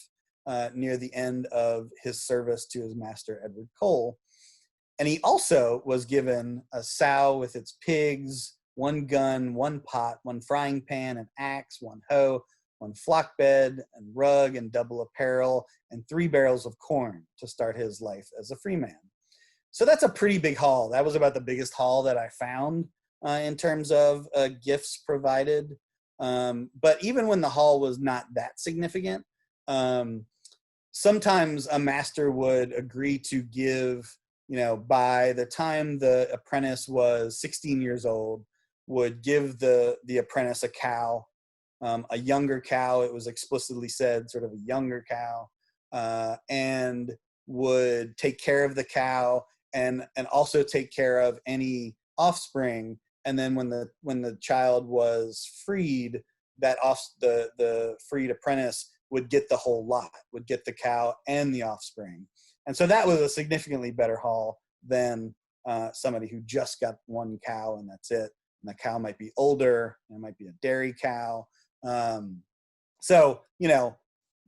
near the end of his service to his master, Edward Cole. And he also was given a sow with its pigs, 1 gun, 1 pot, 1 frying pan, an axe, 1 hoe, 1 flock bed and rug and double apparel, and 3 barrels of corn to start his life as a free man. So that's a pretty big haul. That was about the biggest haul that I found in terms of gifts provided. But even when the haul was not that significant, sometimes a master would agree to give, by the time the apprentice was 16 years old, would give the apprentice a cow, a younger cow. It was explicitly said, sort of a younger cow, and would take care of the cow and also take care of any offspring. And then when the child was freed, the freed apprentice would get the whole lot, would get the cow and the offspring. And so that was a significantly better haul than somebody who just got 1 cow and that's it. And the cow might be older, it might be a dairy cow. So,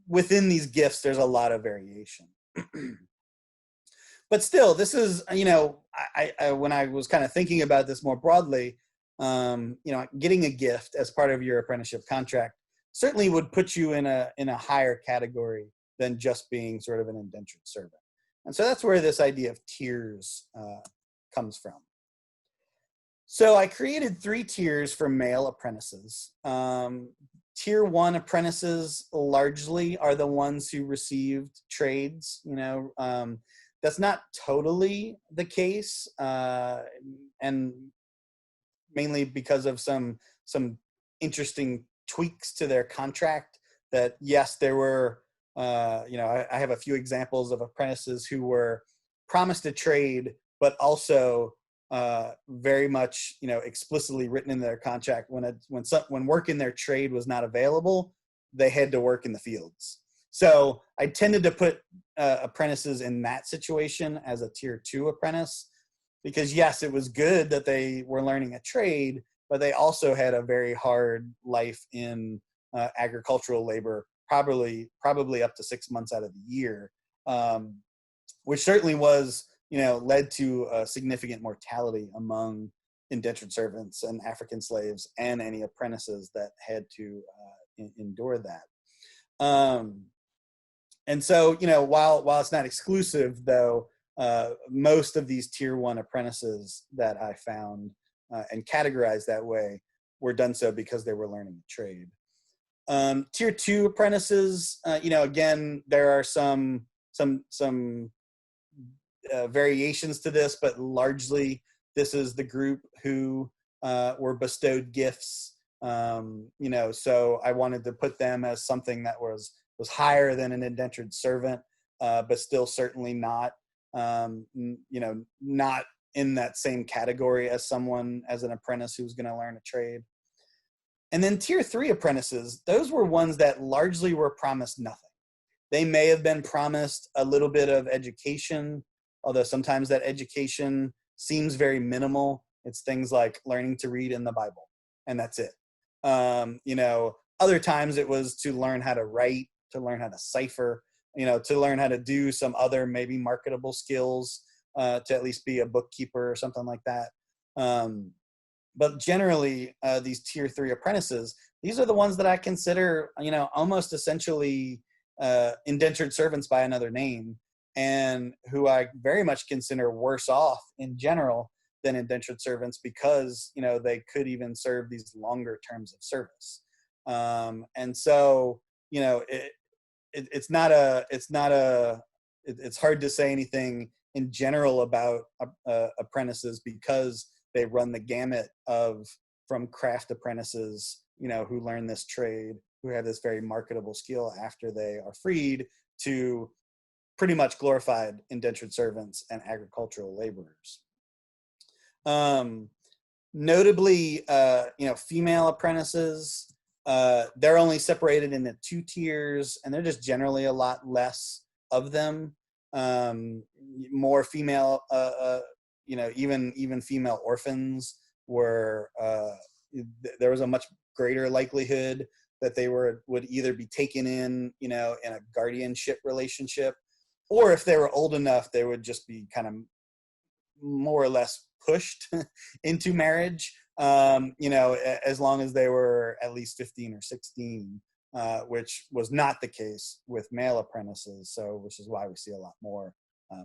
within these gifts, there's a lot of variation. But still, this is, I when I was kind of thinking about this more broadly, getting a gift as part of your apprenticeship contract certainly would put you in a higher category than just being sort of an indentured servant. And so that's where this idea of tiers comes from. So I created 3 tiers for male apprentices. Tier 1 apprentices largely are the ones who received trades. That's not totally the case, and mainly because of some interesting tweaks to their contract. That yes, there were, I have a few examples of apprentices who were promised a trade, but also very much, explicitly written in their contract when work in their trade was not available, they had to work in the fields. So I tended to put apprentices in that situation as a tier 2 apprentice, because yes, it was good that they were learning a trade, but they also had a very hard life in agricultural labor, probably up to 6 months out of the year, which certainly was, led to a significant mortality among indentured servants and African slaves and any apprentices that had to endure that. And so, while it's not exclusive, though, most of these tier 1 apprentices that I found and categorized that way were done so because they were learning a trade. Tier 2 apprentices, again, there are some variations to this, but largely this is the group who were bestowed gifts. So I wanted to put them as something that was higher than an indentured servant, but still certainly not, not in that same category as an apprentice who was going to learn a trade. And then tier 3 apprentices, those were ones that largely were promised nothing. They may have been promised a little bit of education, although sometimes that education seems very minimal. It's things like learning to read in the Bible, and that's it. Other times it was to learn how to write, to learn how to cipher, to learn how to do some other maybe marketable skills, to at least be a bookkeeper or something like that. But generally, these tier 3 apprentices, these are the ones that I consider, almost essentially indentured servants by another name, and who I very much consider worse off in general than indentured servants because, they could even serve these longer terms of service. And so, it's hard to say anything in general about apprentices because they run the gamut from craft apprentices, who learn this trade, who have this very marketable skill after they are freed, to pretty much glorified indentured servants and agricultural laborers. Notably, female apprentices, they're only separated into 2 tiers, and they're just generally a lot less of them. More female, even female orphans were, there was a much greater likelihood that they would either be taken in a guardianship relationship, or if they were old enough, they would just be kind of more or less pushed into marriage, as long as they were at least 15 or 16, which was not the case with male apprentices. Which is why we see a lot more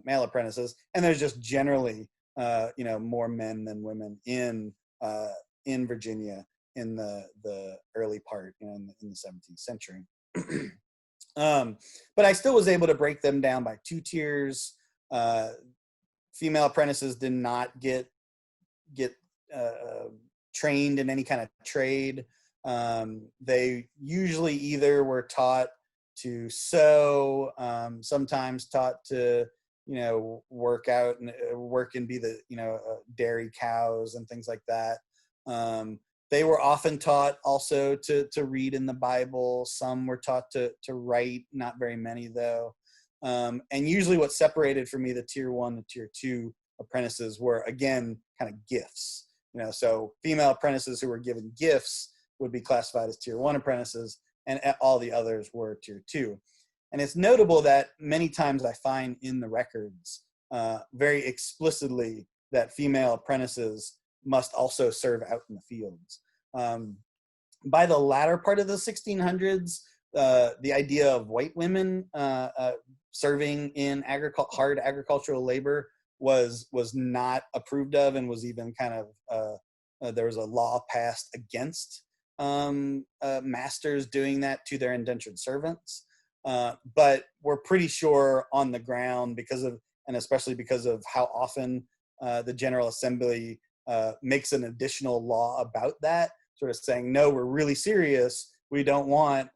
male apprentices. And there's just generally, more men than women in Virginia in the early part, in the 17th century. But I still was able to break them down by 2 tiers. Female apprentices did not get trained in any kind of trade. They usually either were taught to sew, sometimes taught to work and be the dairy cows and things like that. They were often taught also to read in the Bible. Some were taught to write, not very many though. And usually what separated for me the tier 1 and tier 2 apprentices were, again, kind of gifts. So female apprentices who were given gifts would be classified as tier 1 apprentices, and all the others were tier 2. And it's notable that many times I find in the records very explicitly that female apprentices must also serve out in the fields. By the latter part of the 1600s, the idea of white women serving in hard agricultural labor was not approved of, and was even kind of there was a law passed against masters doing that to their indentured servants. But we're pretty sure on the ground, and especially because of how often the General Assembly makes an additional law about that, sort of saying, no, we're really serious. We don't want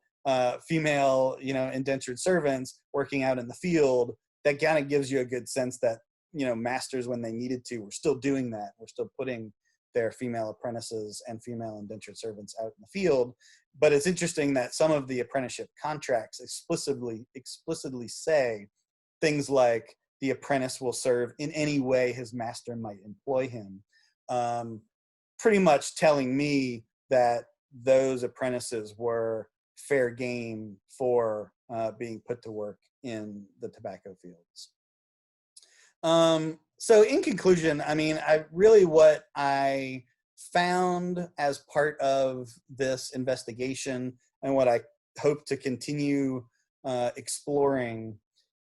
female, indentured servants working out in the field. That kind of gives you a good sense that, masters, when they needed to, were still doing that. We're still putting their female apprentices and female indentured servants out in the field. But it's interesting that some of the apprenticeship contracts explicitly say things like the apprentice will serve in any way his master might employ him, pretty much telling me that those apprentices were fair game for being put to work in the tobacco fields. So in conclusion, what I found as part of this investigation, and what I hope to continue exploring,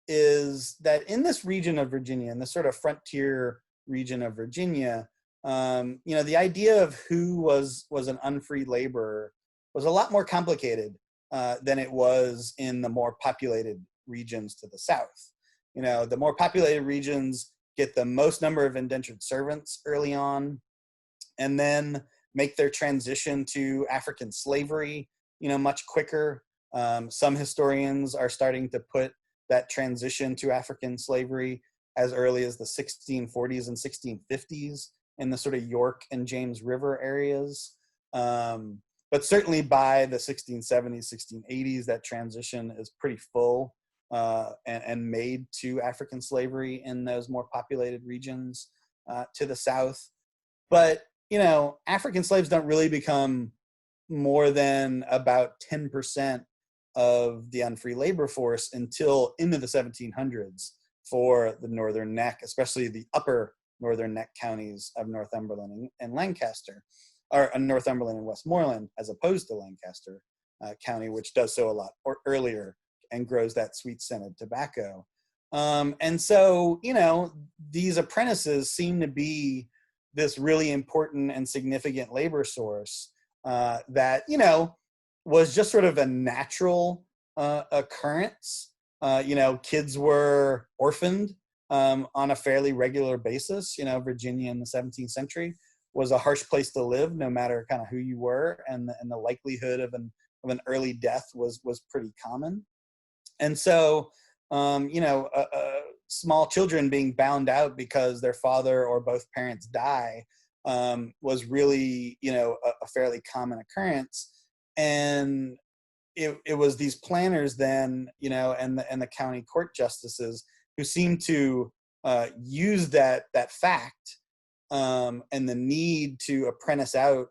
is that in this region of Virginia, in this sort of frontier region of Virginia, the idea of who was an unfree laborer was a lot more complicated than it was in the more populated regions to the south. The more populated regions get the most number of indentured servants early on, and then make their transition to African slavery, much quicker. Some historians are starting to put that transition to African slavery as early as the 1640s and 1650s in the sort of York and James River areas. But certainly by the 1670s, 1680s, that transition is pretty full and made to African slavery in those more populated regions to the south. But, African slaves don't really become more than about 10% of the unfree labor force until into the 1700s for the northern neck, especially the upper northern neck counties of Northumberland and Lancaster, or Northumberland and Westmoreland, as opposed to Lancaster County, which does so a lot earlier and grows that sweet-scented tobacco. And so, these apprentices seem to be this really important and significant labor source that, was just sort of a natural occurrence. Kids were orphaned on a fairly regular basis. Virginia in the 17th century was a harsh place to live, no matter kind of who you were, and the likelihood of an early death was pretty common. And so, small children being bound out because their father or both parents die was really, a fairly common occurrence. And it was these planners then, and the county court justices who seemed to use that fact and the need to apprentice out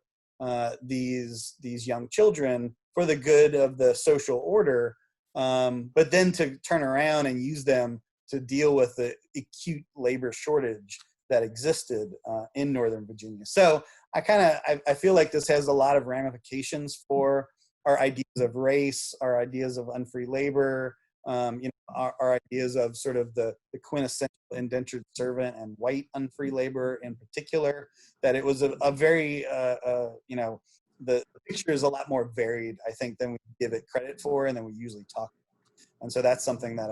these young children for the good of the social order, but then to turn around and use them to deal with the acute labor shortage that existed in Northern Virginia. So I feel like this has a lot of ramifications for our ideas of race, our ideas of unfree labor, our ideas of sort of the quintessential indentured servant and white unfree labor in particular, that it was a very, the picture is a lot more varied, I think, than we give it credit for and than we usually talk about. And so that's something that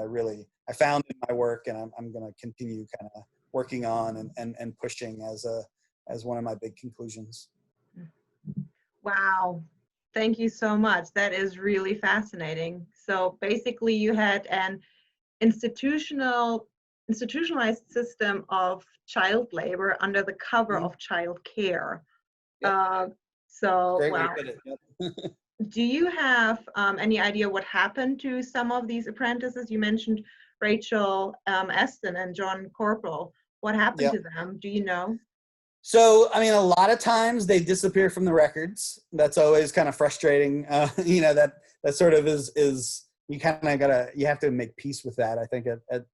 I found in my work, and I'm going to continue kind of working on and pushing as one of my big conclusions. Wow. Thank you so much. That is really fascinating. So basically you had an institutionalized system of child labor under the cover of child care. Yep. Great way to put it. Do you have any idea what happened to some of these apprentices? You mentioned Rachel Eston and John Corporal. What happened to them? Do you know? So, I mean, a lot of times they disappear from the records. That's always kind of frustrating. That sort of is you kind of you have to make peace with that. I think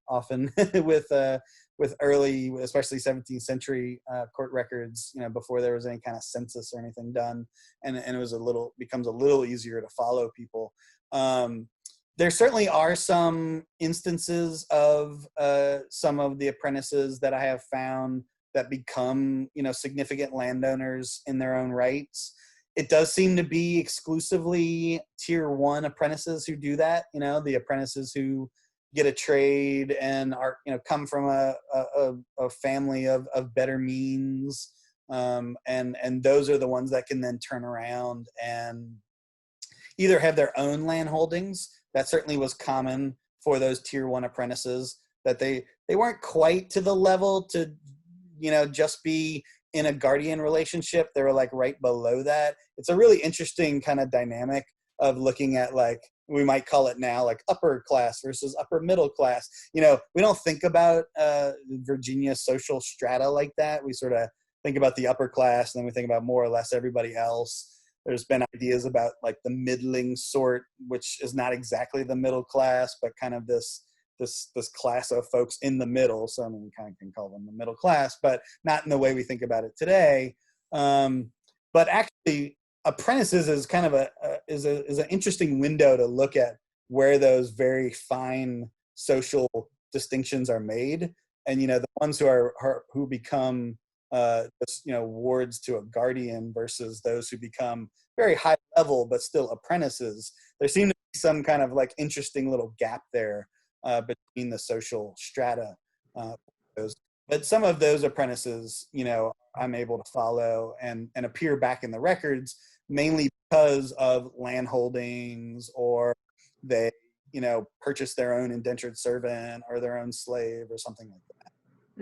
often with early, especially 17th century court records, before there was any kind of census or anything done, and it becomes a little easier to follow people. There certainly are some instances of some of the apprentices that I have found that become, significant landowners in their own rights. It does seem to be exclusively tier 1 apprentices who do that, the apprentices who get a trade and are, come from a family of better means. And those are the ones that can then turn around and either have their own land holdings. That certainly was common for those tier 1 apprentices, that they weren't quite to the level to, just be in a guardian relationship. They were like right below that. It's a really interesting kind of dynamic of looking at, like, we might call it now like upper class versus upper middle class. We don't think about Virginia social strata like that. We sort of think about the upper class, and then we think about more or less everybody else. There's been ideas about like the middling sort, which is not exactly the middle class, but kind of this class of folks in the middle. So I mean, we kind of can call them the middle class, but not in the way we think about it today. But actually, apprentices is kind of is an interesting window to look at where those very fine social distinctions are made. And, the ones who become, wards to a guardian versus those who become very high level, but still apprentices, there seems to be some kind of like interesting little gap there between the social strata. But some of those apprentices, I'm able to follow and appear back in the records, mainly because of land holdings, or they, purchase their own indentured servant or their own slave or something like that.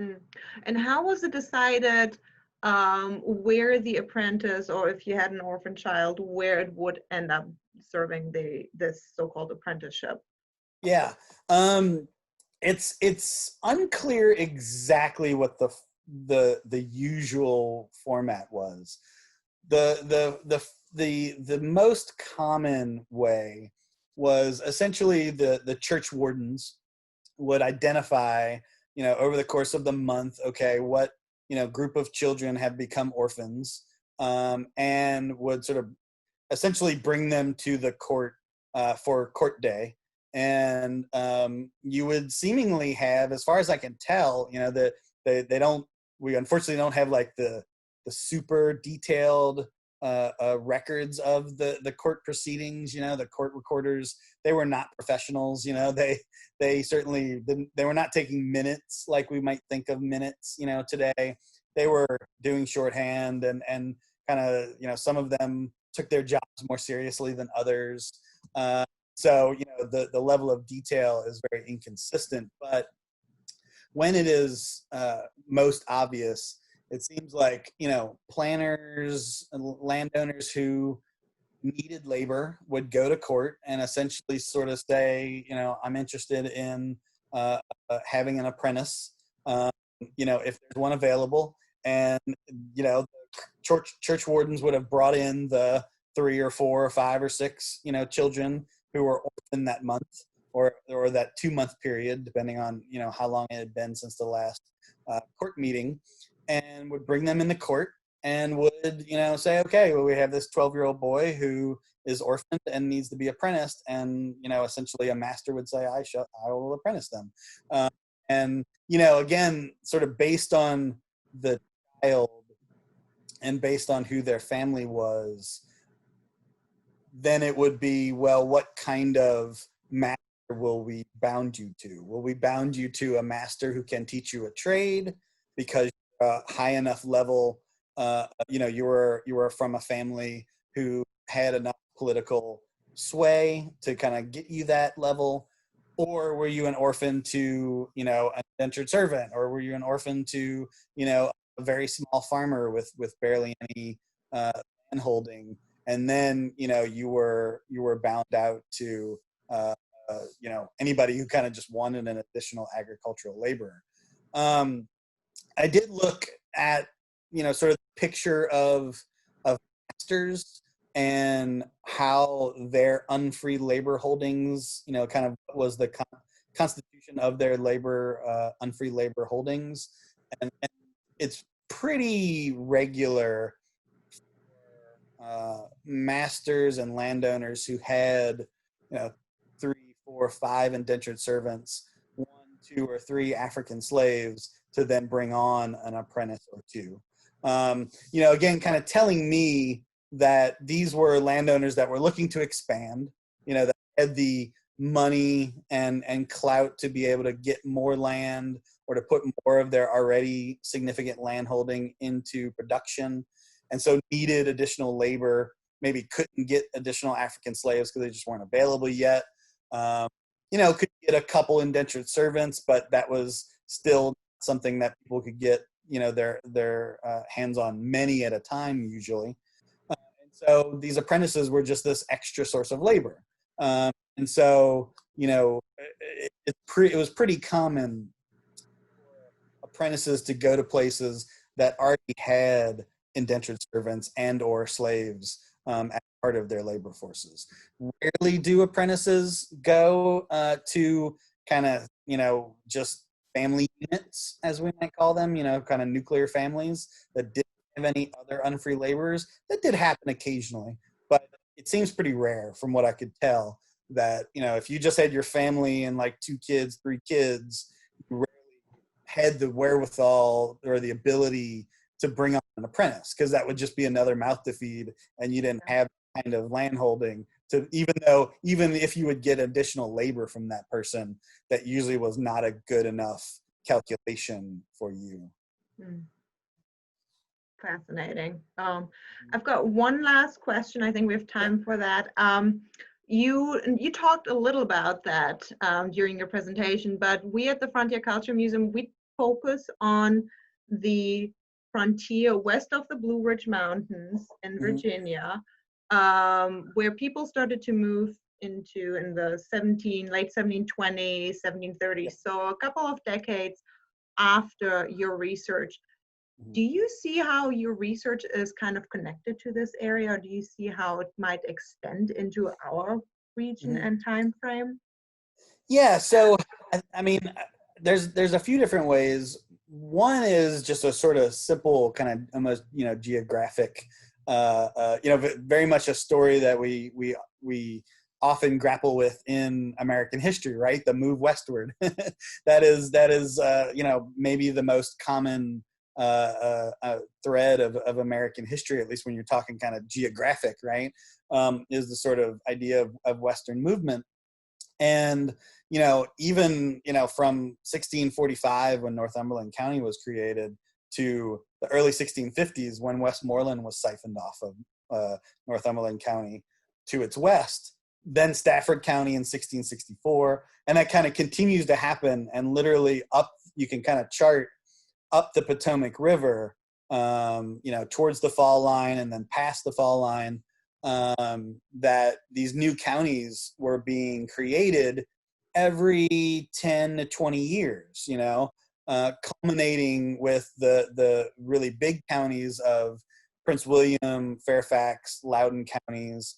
Mm. And how was it decided where the apprentice, or if you had an orphan child, where it would end up serving this so-called apprenticeship? Yeah. It's unclear exactly what the usual format was. The most common way was essentially the church wardens would identify, over the course of the month, okay, what, group of children have become orphans, and would sort of essentially bring them to the court for court day. And you would seemingly have, as far as I can tell, that we unfortunately don't have like the super detailed records of the court proceedings. The court recorders, they were not professionals. They certainly didn't, they were not taking minutes like we might think of minutes today. They were doing shorthand, and kind of, some of them took their jobs more seriously than others. So the level of detail is very inconsistent. But when it is most obvious, it seems like, planners and landowners who needed labor would go to court and essentially sort of say, I'm interested in having an apprentice, if there's one available. And, church wardens would have brought in the 3 or 4 or 5 or 6, children who were orphaned that month, or that 2-month period, depending on, how long it had been since the last court meeting, and would bring them into court and would, say, okay, well, we have this 12-year-old boy who is orphaned and needs to be apprenticed. And, essentially a master would say, I will apprentice them. And, again, sort of based on the child and based on who their family was, then it would be, well, what kind of master will we bound you to? Will we bound you to a master who can teach you a trade because you're a high enough level, you were from a family who had enough political sway to kind of get you that level? Or were you an orphan to, an indentured servant? Or were you an orphan to, a very small farmer with barely any land holding? And then, you were bound out to, anybody who kind of just wanted an additional agricultural laborer. I did look at, sort of the picture of masters and how their unfree labor holdings, kind of was the constitution of their labor, unfree labor holdings. And it's pretty regular masters and landowners who had 3, 4, 5 indentured servants, 1, 2, or 3 African slaves to then bring on an apprentice or 2. Again, kind of telling me that these were landowners that were looking to expand, that had the money and clout to be able to get more land or to put more of their already significant land holding into production. And so needed additional labor, maybe couldn't get additional African slaves because they just weren't available yet. Could get a couple indentured servants, but that was still something that people could get, their hands on many at a time usually. And so these apprentices were just this extra source of labor. And so, it was pretty common for apprentices to go to places that already had indentured servants and or slaves as part of their labor forces. Rarely do apprentices go to kind of, just family units, as we might call them, kind of nuclear families that didn't have any other unfree laborers. That did happen occasionally, but it seems pretty rare from what I could tell. that, you know, if you just had your family and like 2 kids, 3 kids, you rarely had the wherewithal or the ability to bring on an apprentice, because that would just be another mouth to feed, and you didn't have kind of land holding to, even if you would get additional labor from that person, that usually was not a good enough calculation for you. Hmm. Fascinating. I've got one last question. I think we have time for that. You talked a little about that during your presentation, but we at the Frontier Culture Museum, we focus on the frontier west of the Blue Ridge Mountains in Virginia, where people started to move into in the late 1720s, 1730s, so a couple of decades after your research. Do you see how your research is kind of connected to this area, or do you see how it might extend into our region and time frame? Yeah, so I mean, there's a few different ways. One is just a sort of simple kind of almost, you know, geographic, you know, very much a story that we often grapple with in American history, right? The move westward. that is you know, maybe the most common thread of American history, at least when you're talking kind of geographic, right? Is the sort of idea of Western movement. And, you know, even, you know, from 1645, when Northumberland County was created, to the early 1650s, when Westmoreland was siphoned off of Northumberland County to its west, then Stafford County in 1664, and that kind of continues to happen. And literally up, you can kind of chart up the Potomac River, you know, towards the fall line and then past the fall line, that these new counties were being created every 10 to 20 years, you know, culminating with the really big counties of Prince William, Fairfax, Loudoun counties,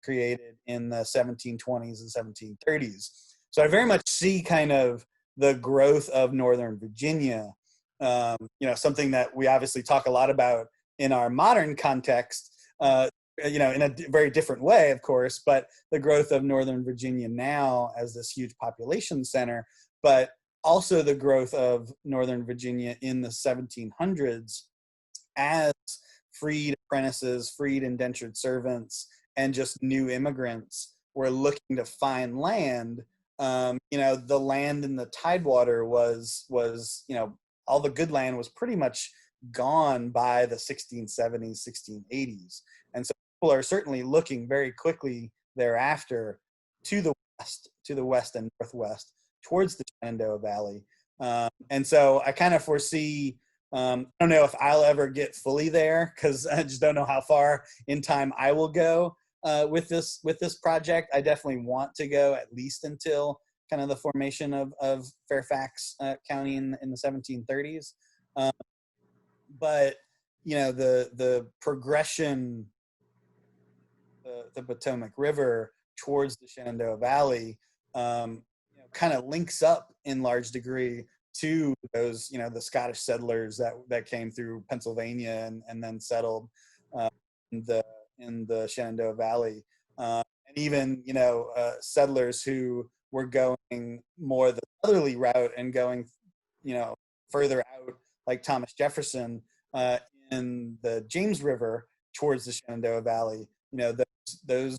created in the 1720s and 1730s. So I very much see kind of the growth of Northern Virginia, you know, something that we obviously talk a lot about in our modern context, you know, in a very different way, of course, but the growth of Northern Virginia now as this huge population center, but also the growth of Northern Virginia in the 1700s as freed apprentices, freed indentured servants, and just new immigrants were looking to find land. You know, the land in the Tidewater was, you know, all the good land was pretty much gone by the 1670s, 1680s. And so people are certainly looking very quickly thereafter to the west and northwest, towards the Shenandoah Valley. And so I kind of foresee, I don't know if I'll ever get fully there, because I just don't know how far in time I will go with this project. I definitely want to go at least until kind of the formation of Fairfax County in the 1730s. But you know, the progression, the Potomac River towards the Shenandoah Valley, you know, kind of links up in large degree to those, you know, the Scottish settlers that came through Pennsylvania and then settled in the Shenandoah Valley, and even, you know, settlers who were going more the southerly route and going, you know, further out, like Thomas Jefferson in the James River towards the Shenandoah Valley. You know, those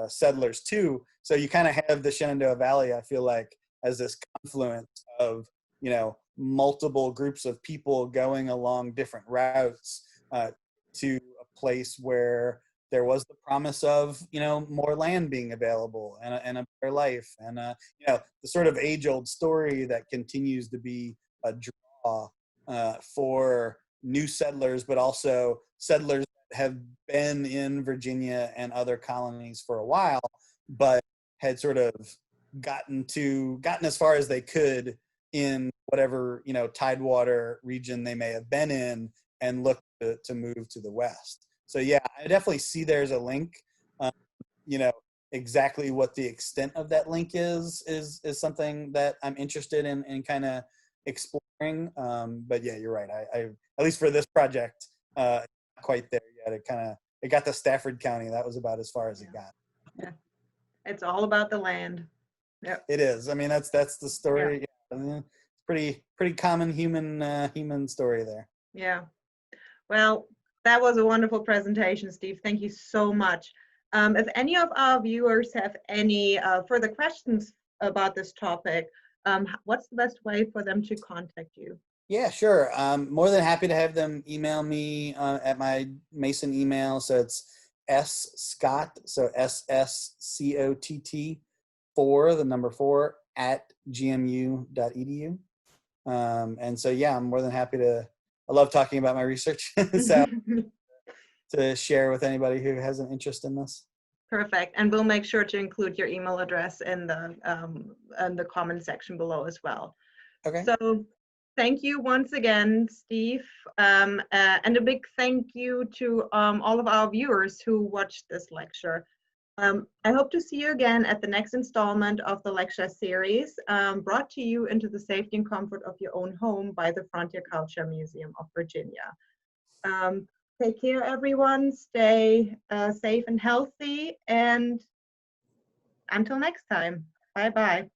settlers too. So you kind of have the Shenandoah Valley, I feel like, as this confluence of, you know, multiple groups of people going along different routes to a place where there was the promise of, you know, more land being available and a better life, and you know, the sort of age-old story that continues to be a draw for new settlers, but also settlers that have been in Virginia and other colonies for a while, but had sort of gotten as far as they could in whatever, you know, Tidewater region they may have been in, and look to move to the west. So yeah, I definitely see there's a link. You know, exactly what the extent of that link is something that I'm interested in kind of exploring. But yeah, you're right. I at least for this project, not quite there yet. It got to Stafford County. That was about as far as it got. Yeah. It's all about the land. Yep. It is. I mean, that's the story. Yeah. Pretty common human story there. Yeah. Well, that was a wonderful presentation, Steve. Thank you so much. If any of our viewers have any further questions about this topic, what's the best way for them to contact you? Yeah, sure. More than happy to have them email me at my Mason email. So it's sscott, so SSCOTT 4 at gmu.edu. And so, yeah, I'm more than happy to, I love talking about my research. So to share with anybody who has an interest in this. Perfect. And we'll make sure to include your email address in the comment section below as well. Okay. So thank you once again, Steve. And a big thank you to all of our viewers who watched this lecture. I hope to see you again at the next installment of the lecture series, brought to you into the safety and comfort of your own home by the Frontier Culture Museum of Virginia. Take care, everyone. Stay safe and healthy. And until next time, bye-bye.